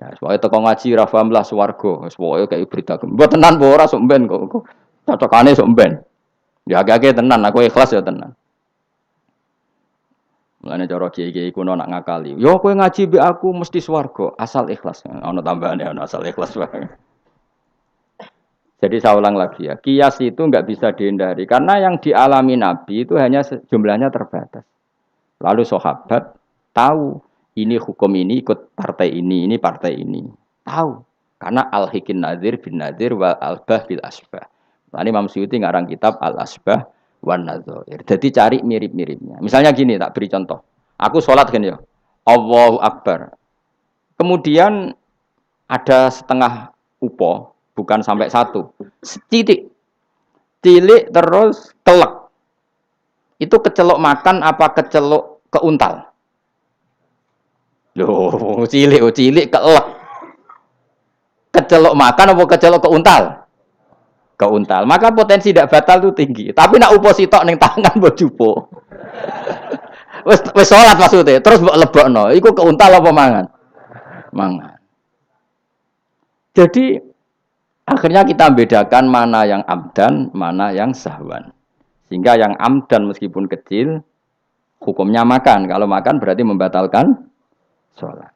Ya pokoke teko ngaji ra paham lah swarga, wis pokoke kayak berita gembira. Mbok tenan apa ora sok mben kok. Cocokane sok mben. Ya agak-agak tenan, aku ikhlas ya tenan. Mulane cara kiai-kiai kuno nak ngakali. Yo kowe ngaji mbek aku mesti swarga, asal ikhlas. Ana tambahane ana asal ikhlas wae. Jadi saya ulang lagi ya, kias itu enggak bisa dihindari karena yang dialami Nabi itu hanya jumlahnya terbatas. Lalu sahabat tahu ini hukum ini ikut partai ini partai ini. Tahu karena al-hikin nadir bin nadir wal albah bil asbah. Tadi Imam Suyuti ngarang kitab al-asbah wan nadzair. Jadi cari mirip-miripnya. Misalnya gini, tak beri contoh. Aku sholat kan ya. Allahu Akbar. Kemudian ada setengah upo, bukan sampai satu. Titik. Cilik terus telek. Itu kecelok makan apa kecelok keuntal? Loh, cilik kelek. Kecelok makan apa kecelok keuntal? Keuntal. Maka potensi tidak batal itu tinggi. Tapi nak upo sitok ning tangan mbok jupo. Wis salat maksudnya. Terus mbok lebokno. Iku keuntal apa mangan? Mangan. Jadi akhirnya kita bedakan mana yang amdan, mana yang sahwan. Sehingga yang amdan meskipun kecil hukumnya makan. Kalau makan berarti membatalkan salat.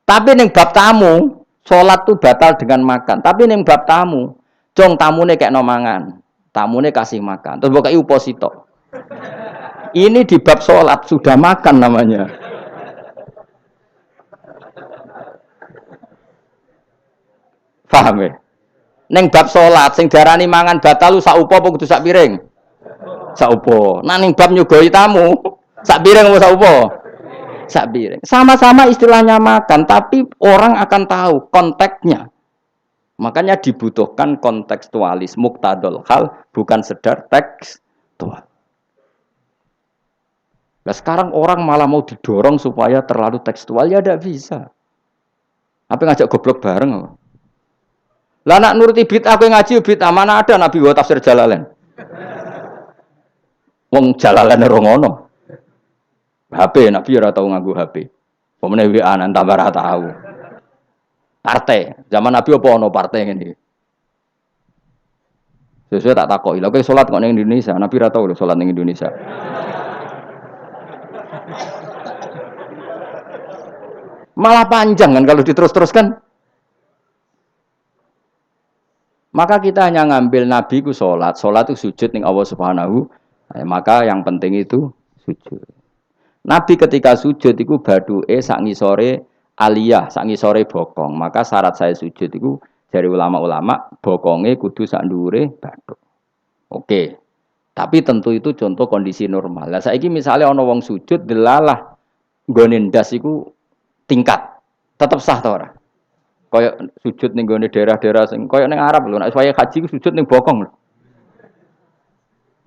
Tapi ning bab tamu, salat tuh batal dengan makan. Tapi ning bab tamu Jong tamune kayak nomangan, tamune kasih makan. Terus bukai uposito. Ini di bab sholat sudah makan namanya. Paham ya? Neng bab salat sing diarani mangan batal sak upo apa kudu sak piring? Sak upo. Nah ning bab nyugoi tamu, sak piring apa sak upo? Sak piring. Sama-sama istilahnya makan, tapi orang akan tahu konteksnya. Makanya dibutuhkan kontekstualis muktadol hal, bukan sedar tekstual. Nah sekarang orang malah mau didorong supaya terlalu tekstual, ya tidak bisa. Apa ngajak goblok bareng? Lah nak nuruti bid'ah kowe ngaji bid'ah, mana ada Nabi wa tafsir Jalalain. Wong Jalalain ora ngono. HP Nabi ora tau nganggo HP. Pemene WA nang tambah ora tau. Partai, zaman Nabi apa ono partai ngene iki. Sesuai tak takoki. Lha kowe salat kok ning Indonesia, Nabi ora tau lho salat ning Indonesia. Malah panjang kan kalau diterus-teruskan. Maka kita hanya ngambil Nabi ku sholat itu sujud ning Allah Subhanahu. Maka yang penting itu sujud. Nabi ketika sujud itu baduke sak ngisore aliyah, sak ngisore bokong. Maka syarat saya sujud itu dari ulama-ulama bokonge kudu sak ndhuure bathuk. Oke. Tapi tentu itu contoh kondisi normal. Lah saiki misale ana wong sujud delalah nggone ndas iku tingkat. Tetep sah ta ora? Kaya sujud ning gone daerah-daerah sing kaya ning Arab lho, nek supaya haji sujud ning bokong lho.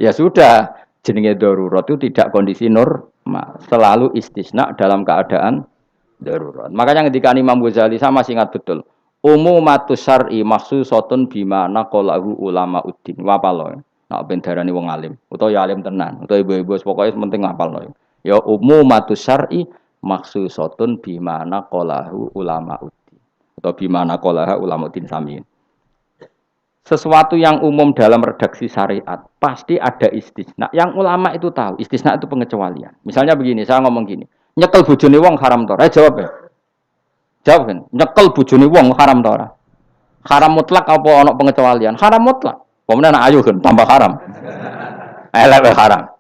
Ya sudah, jenenge darurat itu tidak kondisi normal, selalu istisna dalam keadaan darurat. Makanya ketika Imam Ghazali sama masih ingat betul. Umumatus syar'i makhsusatun bima naqalahu ulama uddin. Wapalo. Nek ben darani wong alim, utawa ya alim tenan, utawa ibu-ibu pokoke penting ngapalno. Ya umumatus syar'i makhsusatun bima naqalahu ulama uddin. Atau bimana qolaha ulamaudin samiin. Sesuatu yang umum dalam redaksi syariat pasti ada istisna. Yang ulama itu tahu, istisna itu pengecualian. Misalnya begini, saya ngomong gini, nyekel bojone wong haram ta ora? Jawab ya. Jawab kan, nyekel bojone wong haram ta ora? Haram mutlak apa ana pengecualian? Haram mutlak. Pemenang ayu kan tambah haram. Elek haram.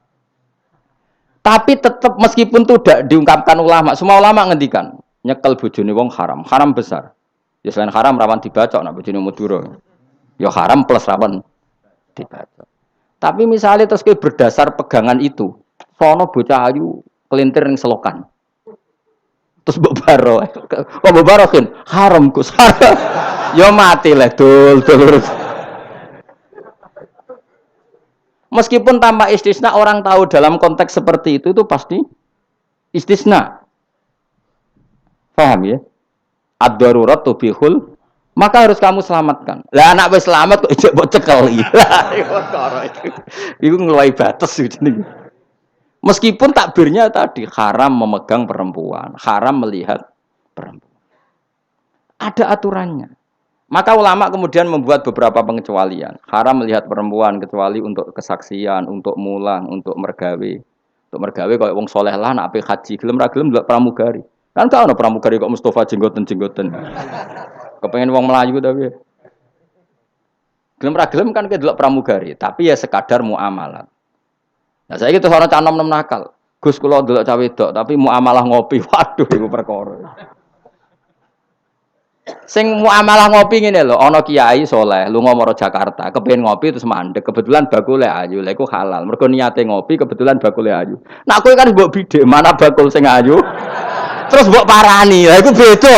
Tapi tetap meskipun itu tidak diungkapkan ulama, semua ulama ngendikan nyekel bojone wong haram, haram besar. Ya selain haram rawan dibacok nak bojone Madura. Ya haram plus rawan dibacok. Tapi misalnya terus berdasar pegangan itu, sono bocah ayu kelintir ning selokan. Terus mbok baro. Kok mbok barokin? Haram Gus. Ya mati lah dul. Meskipun tanpa istisna orang tahu dalam konteks seperti itu pasti istisna. Paham ya? Ad-darurat tubihul, maka harus kamu selamatkan. Lah anak wis selamat kok ijek mbok cekel iki. Iku ngeluai batas jenenge. Meskipun takbirnya tadi haram memegang perempuan, haram melihat perempuan. Ada aturannya. Maka ulama kemudian membuat beberapa pengecualian. Haram melihat perempuan kecuali untuk kesaksian, untuk mulang, untuk mergawe. Untuk mergawe kaya wong saleh lah nek ape haji, gelem ra gelem ndelok pramugari. Kan gak ono pramugari kok Mustafa jenggoten-jenggoten. Kepengen wong Melayu tapi. Gelem ra gelem kan ke delok pramugari, tapi ya sekadar muamalah. Nah saiki terus ana canom nem nakal. Gus kula delok cah wedok tapi muamalah ngopi. Waduh iku perkara. Sing muamalah ngopi ngene lho, ana kiai saleh lunga maro Jakarta, kepengin ngopi terus mandek, kebetulan bakule ayu. Lha iku halal. Mergo niate ngopi kebetulan bakule ayu. Nak kowe kan mbok bidhek, mana bakul sing ayu? Terus mbok parani, lha iku beda.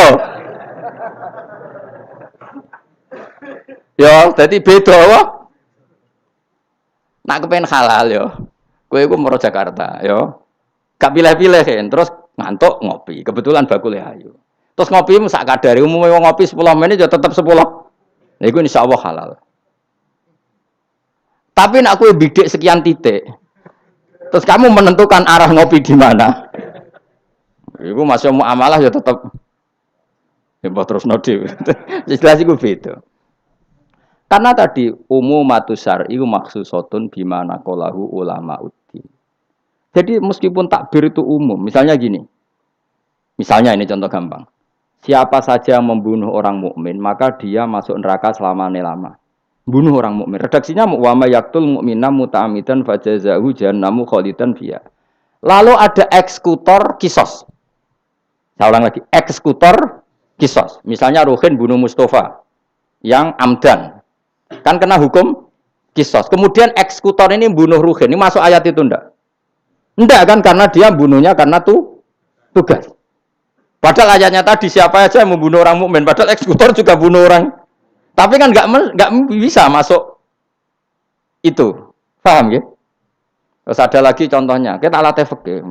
Ya, dadi beda wae. Nak kepen halal ya. Kowe iku maro Jakarta, ya. Gak pilih-pilih kan, terus ngantuk ngopi. Kebetulan bakule ayu. Terus ngopi sak kadare, umume wong ngopi 10 menit ya tetep 10. Lha iku insyaallah halal. Tapi nak kowe bidik sekian titik. Terus kamu menentukan arah ngopi di mana? Iku masih muamalah ya tetap ya terus nodi. Jelas iku beda. Karena tadi umumatus syar'i makhsusatun bima naqalahu ulama uddin. Jadi meskipun takbir itu umum, misalnya gini. Misalnya ini contoh gampang. Siapa saja yang membunuh orang mukmin, maka dia masuk neraka selama-lama. Bunuh orang mukmin. Redaksinya wa may yaqtul mu'mina muta'ammidan fajazahu jahannamu khalidan fiha. Lalu ada eksekutor kisos. Saya ulang lagi, eksekutor kisos. Misalnya Ruhin bunuh Mustafa. yang amdan. Kan kena hukum kisos. Kemudian eksekutor ini bunuh Ruhin. Ini masuk ayat itu ndak? Ndak kan karena dia bunuhnya karena tugas. Padahal ayatnya tadi siapa aja yang membunuh orang mukmin. Padahal eksekutor juga bunuh orang. Tapi kan nggak bisa masuk itu. Paham ya? Terus ada lagi contohnya. Kita alat fikih.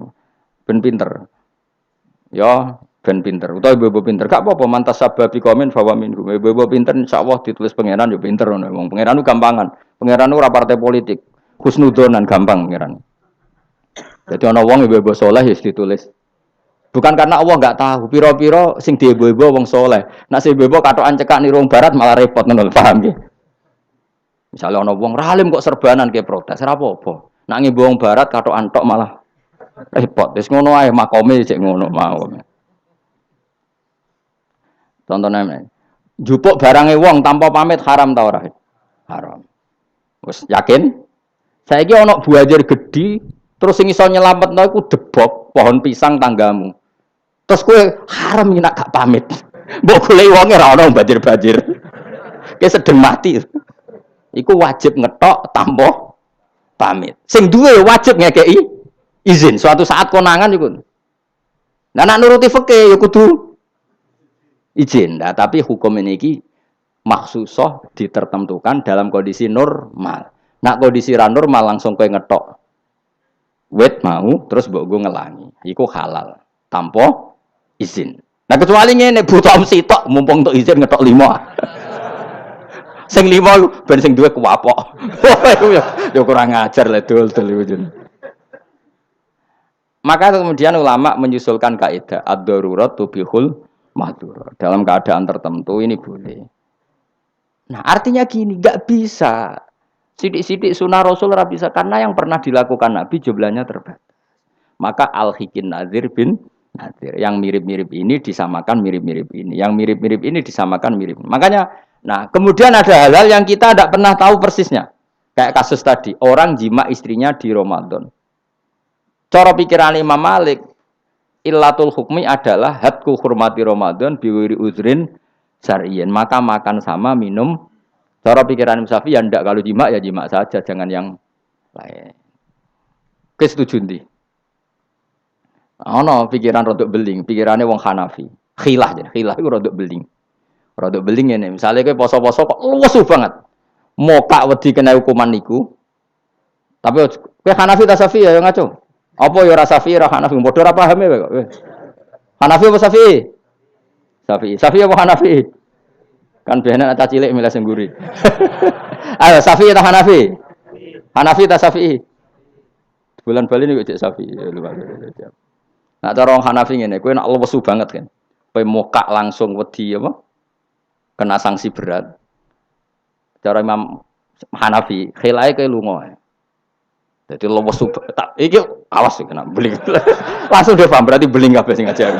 Ben pinter. Ya, ben pinter. Utawa ibu pinter. Gak apa-apa mantas sababi komen bahwa minhu. Ibu pinter insyaallah ditulis pangeran yo pinter ngono. Wong pangeran ku gampangan. Pangeran ora partai politik. Husnudonan gampang pangeran. Jadi ana wong ibu saleh wis ditulis. Bukan karena Allah enggak tahu. Piro-piro sing diibu-ibu wong saleh. Nek sing ibu katokan cekak niru wong barat malah repot ngono, paham nggih? Misalnya ana wong ralim kok serbanan ke protes, ora apa-apa. Nek ngibu wong barat katokan tok malah repot. Wis ngono ae makome cek ngono mau. Contohnya, jupuk barange wong tanpa pamit haram ta ora? Haram. Wis yakin? Saiki ana buajar gedhi terus sing iso nyelametno iku debok pohon pisang tanggamu. Terus kowe haram nek gak pamit. Mbok goleki wonge ora ana banjir-banjir. Ki sedeng mati. Iku wajib ngetok tanpa pamit. Sing duwe wajib ngekeki izin. Suatu saat konangan iku. Nah nek nuruti fikih ya kudu izin. Nah, tapi hukum ini iki maksusoh ditertentukan dalam kondisi normal. Nak kondisi ra normal langsung kowe ngetok wet mau terus mbok go ngelangi. Iku halal tanpa izin. Nah kecuali ngene butuh opsi tok mumpung untuk izin ngetok 5. Sing 5 ben sing duwe kuwapok. Ya kurang ajar le dol-dol. Maka kemudian ulama menyusulkan kaidah ad-darurat tubihul mahdzur. Dalam keadaan tertentu ini boleh. Nah, artinya gini, enggak bisa. Sidik-sidik sunah Rasul ora bisa karena yang pernah dilakukan Nabi jumlahnya terbatas. Maka al-hikin nazir bin nazir. Yang mirip-mirip ini disamakan mirip-mirip ini. Yang mirip-mirip ini disamakan mirip. Makanya, nah kemudian ada hal-hal yang kita tidak pernah tahu persisnya. Kayak kasus tadi, orang jima istrinya di Ramadan. Cara pikiran Imam Malik, illatul hukmi adalah hadku hurmati Ramadan biwiri uzrin syar'iyyin. Maka makan sama minum. Cara pikiran Imam Syafi'i ya ndak, kalau jima ya jima saja, jangan yang lain. Kesetuju ndi? Ono pikiran rodok beling, pikirannya wong Hanafi. Khilah iku rodok beling. Rodok beling ngene, misale kowe poso-poso kok luwes banget. Mokak wedi kena hukuman niku. Tapi kowe Hanafi ta Syafi'i ya ngaco. Apa ya ora Syafi'i ora Hanafi, padha ora paham ya kok. Hanafi apa Syafi'i? Syafi'i. Syafi'i apa Hanafi? Kan biasanya anak cilik milih sengguri. Ayo Syafi'i ta Hanafi? Hanafi ta Syafi'i? Bulan Bali niku cek Syafi'i. Nah, cara orang Hanafi ngene, kowe nak lesu banget kan. Kowe mokak langsung wedi apa? Kena sanksi berat. Cara Imam Hanafi, khilae kowe lunga. Dadi lesu tak iki awas kena beling. Langsung dia paham berarti beling kabeh sing ngajar.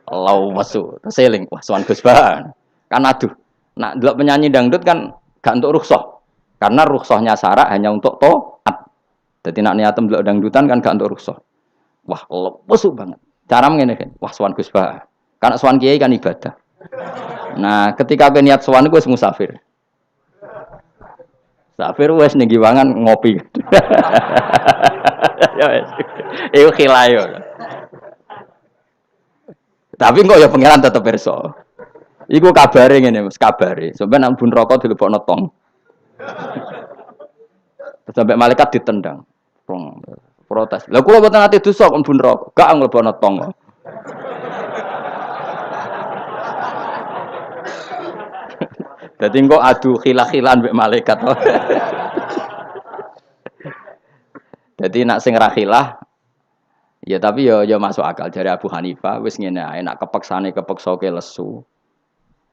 Allah wasu, terseling. Wah, sowan Gus Bahan. Kan aduh. Nak delok penyanyi dangdut kan gak untuk rukhsah. Karena rukhsahnya syarak hanya untuk taat. Dadi nak niatem delok dangdutan kan gak untuk rukhsah. Wah, lesu banget. Cara ngene kan. Wah, sowan Gus Bahan. Karena sowan kiai kan ibadah. Nah, ketika kowe niat sowan iku wis musafir. Musafir wis ning giwangan ngopi. Ya wis. Iku khilayo. Tapi kok ya pangeran tetep pirsa. Iku kabare ngene, Mas, kabare. Sampeyan nang bun rokok dilebokno tong. Sampai malaikat ditendang. Protes. Lah kula mboten ate dosa kok bun rokok. Gak nglebokno tong. Dadi kok adu khilah-khilan mbek malaikat. Dadi nak sing ra khilah ya tapi ya masuk akal dari Abu Hanifah wis ngene ae nak kepeksane kepeksa ke lesu.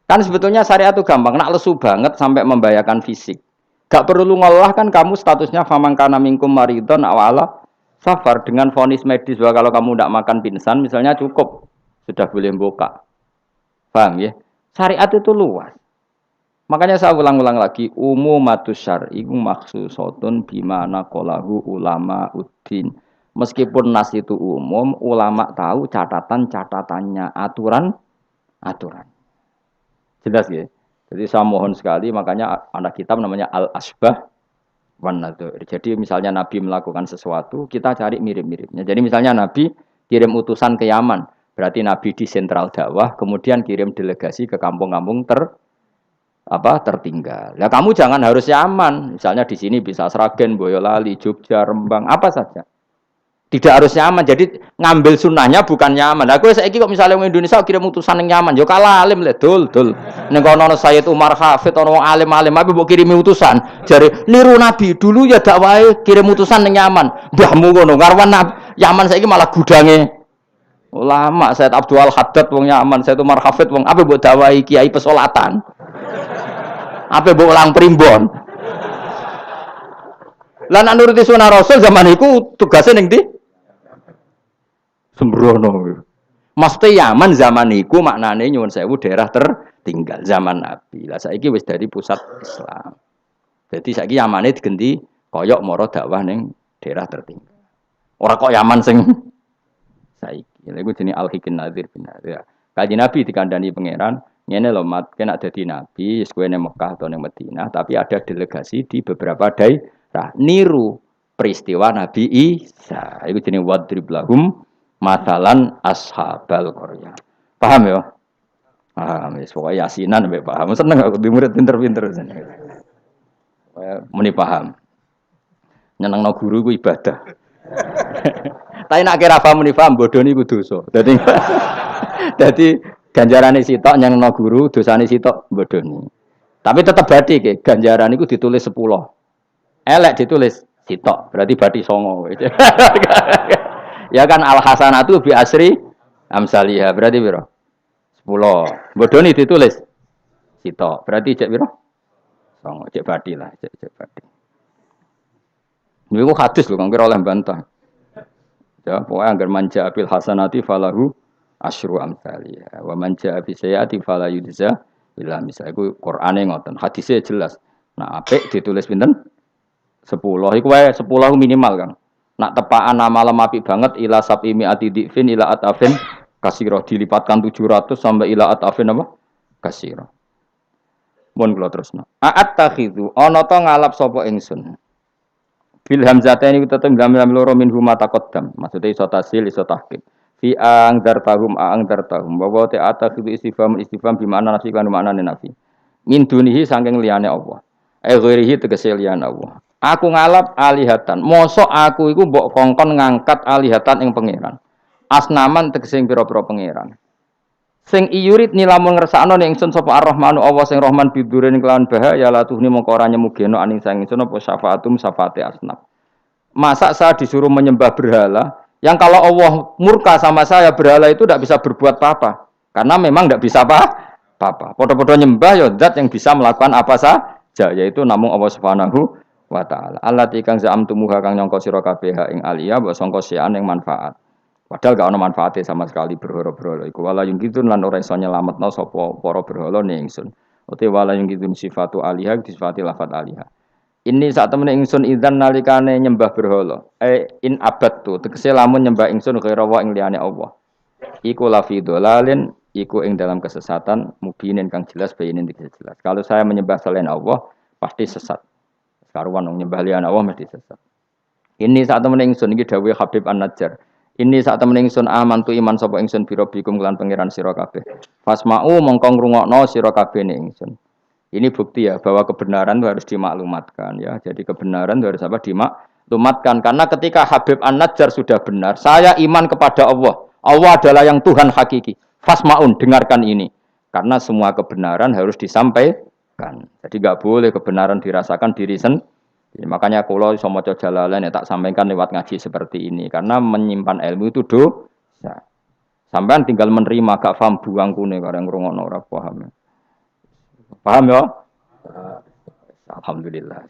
Kan sebetulnya syariat itu gampang, nak lesu banget sampai membahayakan fisik. Gak perlu ngolah kan kamu statusnya famangkana minkum maridon awala safar dengan vonis medis bahwa kalau kamu tidak makan pingsan misalnya cukup sudah boleh buka. Paham ya? Syariat itu luas. Makanya saya ulang-ulang lagi umumatus syar'i maksusotun bimana qalahu ulama uddin. Meskipun nas itu umum, ulama tahu catatan-catatannya, aturan. Jelas ya. Jadi saya mohon sekali, makanya anak kitab namanya Al-Asbah wan Nadzair. Jadi misalnya Nabi melakukan sesuatu, kita cari mirip-miripnya. Jadi misalnya Nabi kirim utusan ke Yaman, berarti Nabi di sentral dakwah, kemudian kirim delegasi ke kampung-kampung tertinggal. Ya kamu jangan harus Yaman. Misalnya di sini bisa Sragen, Boyolali, Jogja, Rembang, apa saja. Tidak harus nyaman. Jadi ngambil sunnahnya bukan nyaman. Aku saiki kok misalnya orang Indonesia kirim utusan yang nyaman, yo kalah alim le dul. Ning kono Sayyid Umar Hafid ono alim-alim tapi mbok kirimi utusan. Jare niru Nabi dulu ya dakwahe kirim utusan yang nyaman. Mbahmu ngono ngarwan Yaman saiki malah gudange ulama. Sayyid Abdul Haddad wong Yaman, Sayyid Umar Hafid wong apa mbok dakwahi kiai pesolatan. Apa mbok ulang primbon. Lah nek nuruti sunah Rasul zaman iku tugasnya ning ndi? Sembrono. Maksudnya Yaman zaman itu maknanya nyuwun sewu daerah tertinggal zaman Nabi. Lah saiki wis dari pusat Islam. Jadi saiki Yamane digenti koyok moro dakwah ning daerah tertinggal. Ora kok Yaman sing saiki. Lha iku jenenge Al-Hikin Nadir bin Nadir. Kanjeng Nabi dikandani pangeran, ngene lho mat, kena dadi nabi, wis kowe ning Mekah atau ning Madinah, tapi ada delegasi di beberapa daerah niru peristiwa Nabi Isa. Iku jenenge wadrib lahum masalan ashabal Qaryah. Paham ya? Paham, pokoknya yasinan sampai paham. Seneng aku di murid pinter-pinter. Muni paham. Nyenengno guru ku ibadah. Tapi nak kira paham muni paham bodoh niku dosa. Dadi ganjarane sitok nyenengno guru, dosane sitok bodoni. Tapi tetap badi ke ganjaran iku ditulis 10. Elek ditulis sitok, berarti badi 9. Ya kan al hasanatu bi asri amsalihah berarti piro? 10. Bodoni ditulis sitok. Berarti cek piro? 9. Cek badi lah, cek badi. Niku hadis lho kang kira oleh bantah. Ya, pokoknya anggar manja bil hasanati falahu asyru amsalihah. Wa manja bi sayyiati fala yujza illa misal. Iku Qur'ane ngoten. Hadisnya jelas. Nah, apik ditulis pinten? 10. Iku wae 10 minimal, Kang. Nak tepaan malam apik banget ila sabimi atidifin ila atafin kasiro dilipatkan 700 sampai ila atafin apa? Kasiro. Mun kula terusno. A'at takhidu ana ta ngalap sapa ingsun. Bil hamzataini tetep gambar loro min huma taqaddam. Maksude iso tasil iso tahqiq. Fi ang dartahum wa ta atakhidu istifham bi makna nafi kan maknane nafi. Min dunihi saking liyane Allah. Ghairihi tegese liyane Allah. Aku ngalap alihatan. Mosok aku iku mbok kongkon ngangkat alihatan ing pangeran. Asnaman tegese pira-pira pangeran. Sing iyurit nilamun ngersakno ning ingsun sapa Ar-Rahmanu Allah sing Rahman bidurin kelawan bahaya la tuhni mongko ora nyemugeno aning sang ingsun apa syafaatum syafaate asnaf. Masa saya disuruh menyembah berhala yang kalau Allah murka sama saya berhala itu tidak bisa berbuat apa-apa. Karena memang tidak bisa apa-apa. Podo-podo nyembah ya zat yang bisa melakukan apa saja yaitu namung Allah Subhanahu wa ta'ala. Allati kang za'amtumuha kang nyangka sira kabeh ing aliyah mbok sangka sian ing manfaat. Padahal gak ono manfaate sama sekali berhala-berhala iku wala yung kitun lan ora iso nyelametno sapa para berhala ning ingsun. Uti wala yung kitun sifatu alihah disifati lafat alihah. Ini saat temen ingsun idzan nalikane nyembah berhala. In abadtu tegese lamun nyembah ingsun kira wa ing liyane Allah. Iku lafi dolalin iku ing dalam kesesatan mubinin kang jelas bayinin jelas. Kalau saya menyembah selain Allah pasti sesat. Karuan wong nyembah liyane Allah mesti sesat. Ini saat temen ingsun iki dawuh Habib An-Najjar. Ini saat temen ingsun amantu iman sapa ingsun biro bikum kelan pangeran sira kabeh. Fasma'u mongko ngrungokno sira kabeh ning ingsun. Ini bukti ya bahwa kebenaran itu harus dimaklumatkan ya. Jadi kebenaran itu harus apa? Dimaklumatkan karena ketika Habib An-Najjar sudah benar, saya iman kepada Allah. Allah adalah yang Tuhan hakiki. Fasma'un dengarkan ini. Karena semua kebenaran harus disampaikan. Jadi enggak boleh kebenaran dirasakan diri sendiri. Makanya kalau iso maca Jalalain tak sampaikan lewat ngaji seperti ini karena menyimpan ilmu itu dosa. Sampean tinggal menerima gak paham buang kune kareng ngrungokno ora paham. Paham ya? Alhamdulillah.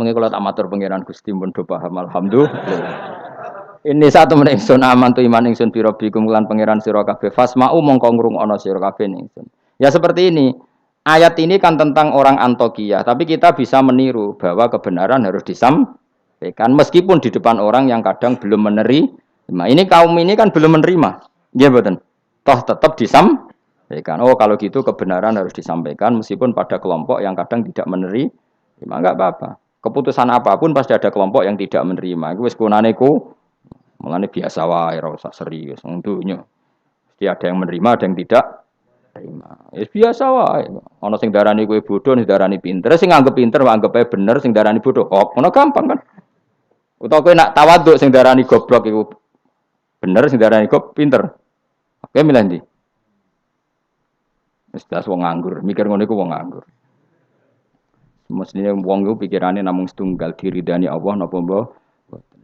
Mengko kula tak matur pangeran Gusti pun do paham alhamdulillah. Ini satu meneh ingsun aman tu iman ingsun pira bikum lan pangeran sira kabeh fasma'u mongko ngrungokno sira kabeh ingsun. Ya seperti ini. Ayat ini kan tentang orang Antokiyah, tapi kita bisa meniru bahwa kebenaran harus disampaikan meskipun di depan orang yang kadang belum menerima. Ini kaum ini kan belum menerima, ya betul. Toh tetap disampaikan. Ya kan? Oh kalau gitu kebenaran harus disampaikan meskipun pada kelompok yang kadang tidak menerima, enggak apa-apa. Keputusan apapun pasti ada kelompok yang tidak menerima. Iku wis kunane ku, mulane biasa wae ora usah serius wong dunya. Mesti ada yang menerima, ada yang tidak terima. Ya biasa wae. Ana sing darani kowe bodoh, sing darani pinter. Sing nganggep pinter anggap ae bener, sing darani bodoh kok. Ngono gampang kan? Utawa kowe nak tawaduk sing darani goblok iku bener, sing darani goblok pinter. Oke milih ndi? Wis jelas wong nganggur, mikir ngono iku wong nganggur. Mestinya wong iku pikirane namung setunggal diridani Allah napa mbah.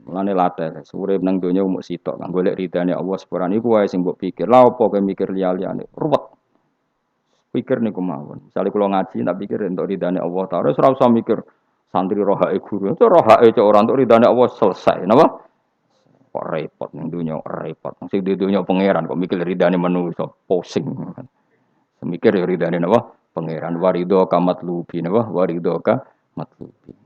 Mulane latih, urip nang donya mung sitok, kang golek ridane Allah sepurane iku wae sing mbok pikir. Lah apa kowe mikir liya-liyane? Ruwet. Pikir niku mawon. Misale kula ngaji tak pikir entuk ridane Allah Ta'ala, ora usah mikir santri rohake guru. Itu rohake cok ora entuk ridane Allah selesai, napa? Kok repot ning donya, repot. Sing di donya pangeran kok mikir ridane manusa, pusing. Mikir ya ridane napa? Pangeran warido ka matlubi napa? Warido ka matlubi.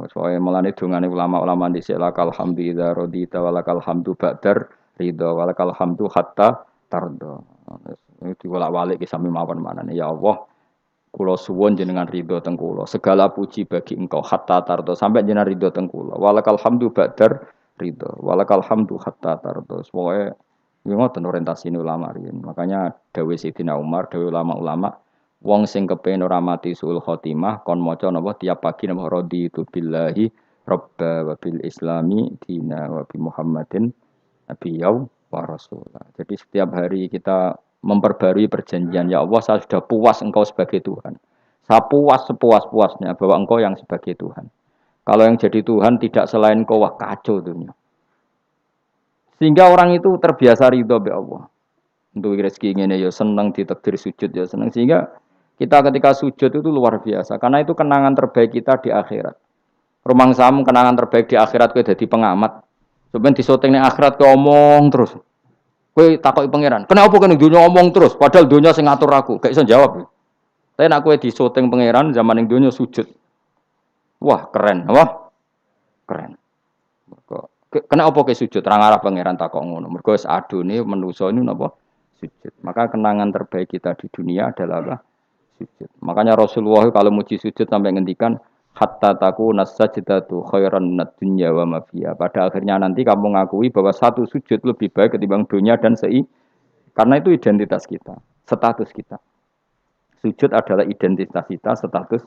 Soale melane dongane ulama-ulama dhisik lakal hamdu idza radita walakal hamdu ba'dar ridha walakal hamdu hatta tarda. Itu bolak-balik ki sami mawon manane ya Allah. Kula suwun jenengan ridho teng kula. Segala puji bagi Engkau hatta tarda sampai jenengan ridho teng kula. Walakal hamdu ba'dar ridha walakal hamdu hatta tarda. Pokoke yo ngoten orientasine ulama riyen. Makanya dawuh Sayyidina Umar, dawuh ulama-ulama wong sing kepen ora mati suul khotimah kon maca napa tiap pagi napa raditu billahi robba wa bil islami dina wa bi Muhammadin nabiyya wa rasulah. Jadi setiap hari kita memperbarui perjanjian ya Allah saya sudah puas engkau sebagai Tuhan. Saya puas sepuas-puasnya bahwa engkau yang sebagai Tuhan. Kalau yang jadi Tuhan tidak selain engkau wah kacau dunia. Sehingga orang itu terbiasa ridho be Allah. Untuk rezeki ngene ya seneng ditakdir sujud ya seneng sehingga kita ketika sujud itu luar biasa karena itu kenangan terbaik kita di akhirat. Rumang sam kenangan terbaik di akhirat kowe dadi pengamat. Sampeyan disoting ning akhirat kowe omong terus. Kowe takoki pangeran, "Kenapa kene dunya omong terus padahal dunya sing ngatur aku?" Gak iso jawab. Tapi nek kowe disoting pangeran zaman ning dunya sujud. Wah, keren, wah. Keren. Kenapa kowe sujud? Ra ngarep pangeran takok ngono. Mergo wis adone manusa ini napa? Sujud. Maka kenangan terbaik kita di dunia adalah apa? Sujud. Makanya Rasulullah kalau muji sujud sampai ngendikan hatta taku nasajdatu khairan minad dunya wa ma fiha. Pada akhirnya nanti kamu ngakui bahwa satu sujud lebih baik ketimbang dunia dan karena itu identitas kita, status kita. Sujud adalah identitas kita, status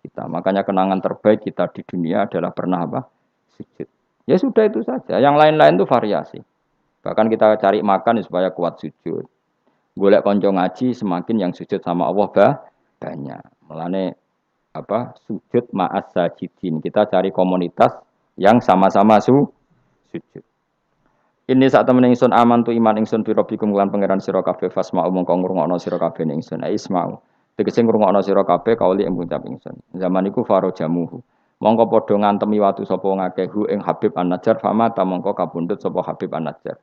kita. Makanya kenangan terbaik kita di dunia adalah pernah apa? Sujud. Ya sudah itu saja. Yang lain-lain itu variasi. Bahkan kita cari makan supaya kuat sujud. Golek konco ngaji semakin yang sujud sama Allah banyak. Mulane apa sujud ma'as sajidin. Kita cari komunitas yang sama-sama sujud. Ini saat temen ingsun aman tu iman ingsun bi rabbikum lan pangeran sira kabeh fasma'u mongko ngrungokno sira kabeh ingsun isma'u. Tegese ngrungokno sira kabeh kauli ing ngucap ingsun. Zaman iku faro jamuhu. Mongko padha ngantemi watu sapa ngakehu ing Habib An-Najjar fama ta mongko kapundhut sapa Habib An-Najjar.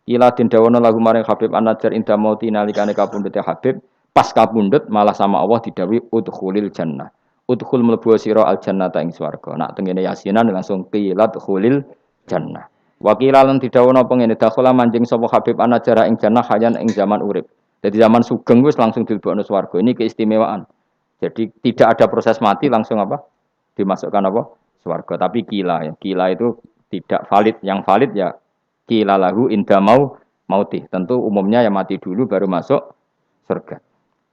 Ila den dawono lagu maring Habib An-Najjar inda mauti nalikane kapundhute Habib pas kapundhut malah sama Allah didhawuhi udkhulil jannah. Udkhul mlebu sira al jannata ing swarga. Nak tengene yasinan langsung qilat khulil jannah. Wakila lan didhawuhna pengene dakhala manjing sapa Habib An-Najjar ing jannah hayan ing zaman urip. Jadi zaman sugeng wis langsung dilebokno swarga. Ini keistimewaan. Jadi tidak ada proses mati langsung apa? Dimasukkan apa? Swarga. Tapi kila ya. Kila itu tidak valid. Yang valid ya kila lahu inda mauti. Tentu umumnya yang mati dulu baru masuk surga.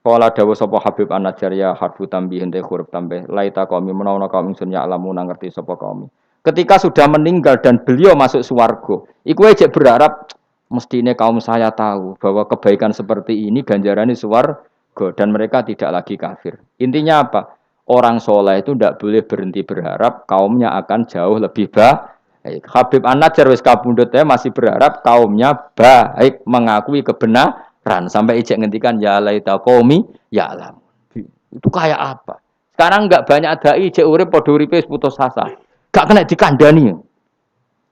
Kala dawuh sapa Habib An-Najjar ya harfu tambihin te huruf tambah. Laita qaumi menawa kaum ingsun ya alamu ngerti sapa kaum. Ketika sudah meninggal dan beliau masuk swarga, iku aja berharap mestine kaum saya tahu bahwa kebaikan seperti ini ganjarannya swarga dan mereka tidak lagi kafir. Intinya apa? Orang soleh itu tidak boleh berhenti berharap kaumnya akan jauh lebih baik. Habib An-Najjar wis kabundut masih berharap kaumnya baik mengakui kebenaran sampai ijek ngendikan ya laita qaumi ya alam. Itu kayak apa? Sekarang enggak banyak dai ijek urip padha uripe putus asa. Gak kena dikandani.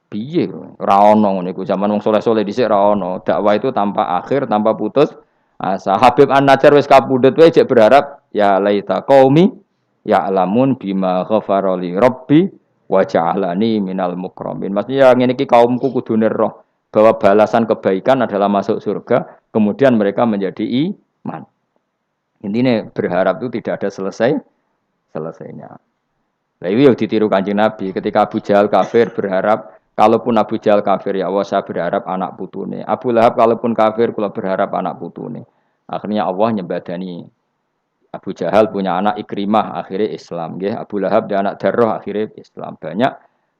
Piye ora ono ngene iku zaman wong soleh-soleh dhisik ora ono. Dakwah itu tanpa akhir, tanpa putus asa. Habib An-Najjar wis kabundut wae ijek berharap ya laita qaumi ya alamun bima ghafara li rabbi wa ja'alani minal mukramin. Maksudnya ngene iki kaumku kudune roh bahwa balasan kebaikan adalah masuk surga, kemudian mereka menjadi iman. Intinya berharap itu tidak ada selesainya. Nah, ini yang ditiru Kanjeng Nabi ketika Abu Jahal kafir berharap kalaupun Abu Jahal kafir ya Allah saya berharap anak putune. Abu Lahab kalaupun kafir kula berharap anak putune. Akhirnya Allah nyembadani Abu Jahal punya anak Ikrimah akhirnya Islam nggih. Abu Lahab dia anak Darrah akhirnya Islam. Banyak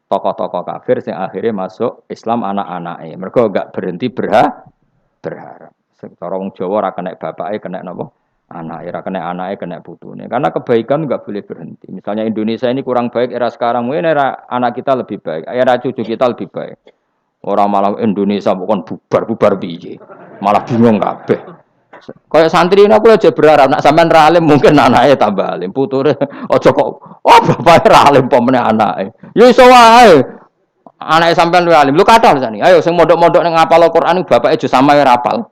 tokoh-tokoh kafir yang akhirnya masuk Islam anak-anaknya. Mereka enggak berhenti berharap. Secara wong Jawa ora kena bapake kena napa? Anak, era kena anaknya kena putune. Karena kebaikan enggak boleh berhenti. Misalnya Indonesia ini kurang baik era sekarang, mungkin era anak kita lebih baik, era cucu kita lebih baik. Orang malah Indonesia bukan bubar piye. Malah bingung kabeh. Kayak santri ini aku aja berharap nak sampean ra alim mungkin anaknya tambah alim, puture aja kok oh bapake ra alim pomene anake. Ya iso wae. Anake sampean lu alim. Lu kathah sani. Ayo sing mondok-mondok ning ngapal Al-Qur'an bapake aja samae ra apal.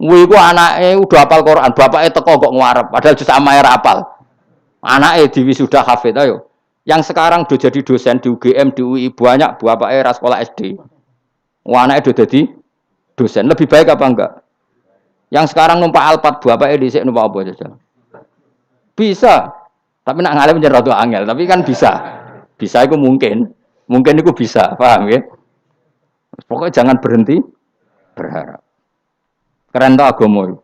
Kuwi ku anake udah hafal Quran, bapake teko kok ngarep, padahal jus amae ra hafal. Anake diwisuda hafid ayo. Yang sekarang udah jadi dosen di UGM, di UI banyak bapake ra sekolah SD. Anake udah jadi dosen, lebih baik apa enggak? Yang sekarang numpak Alphard bapake dhisik numpak apa aja. Bisa. Tapi nak ngalim nyer rada angel, tapi kan bisa. Bisa itu mungkin. Mungkin itu bisa, paham ya? Pokoknya jangan berhenti berharap. Keren to agama.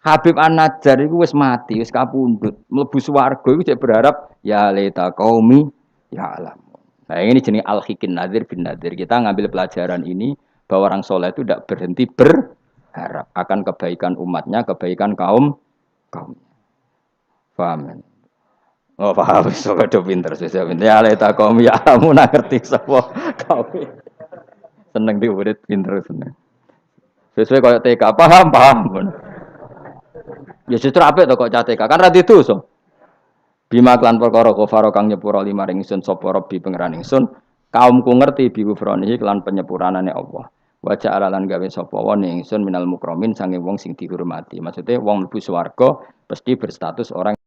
Habib An-Najjar iku wis mati, wis kapundhut. Mlebu swarga iku cek berharap ya laita qaumi ya alam. Nah, ini jenis al-hikin nadir bin nadir. Kita ngambil pelajaran ini bahwa orang soleh itu tidak berhenti berharap akan kebaikan umatnya, kebaikan kaum. Paham? Oh, paham. So kado pinter, ya laita qaumi ya alam ngerti sapa kaum. Seneng diurit pinter seneng. Sesuai kaya TK, paham. Ya justru apik to kok TK, kan ra didosa. Bima klan perkara kafaro kang nyepuro limaring ingsun sapa Rabbi pangeran ingsun, kaumku ngerti bi kufranihi klan penyepuranane Allah. Wa ja'ala lan gawe sapa wa ingsun minal mukramin sange wong sing dihormati. Maksudnya wong mlebu swarga mesti berstatus orang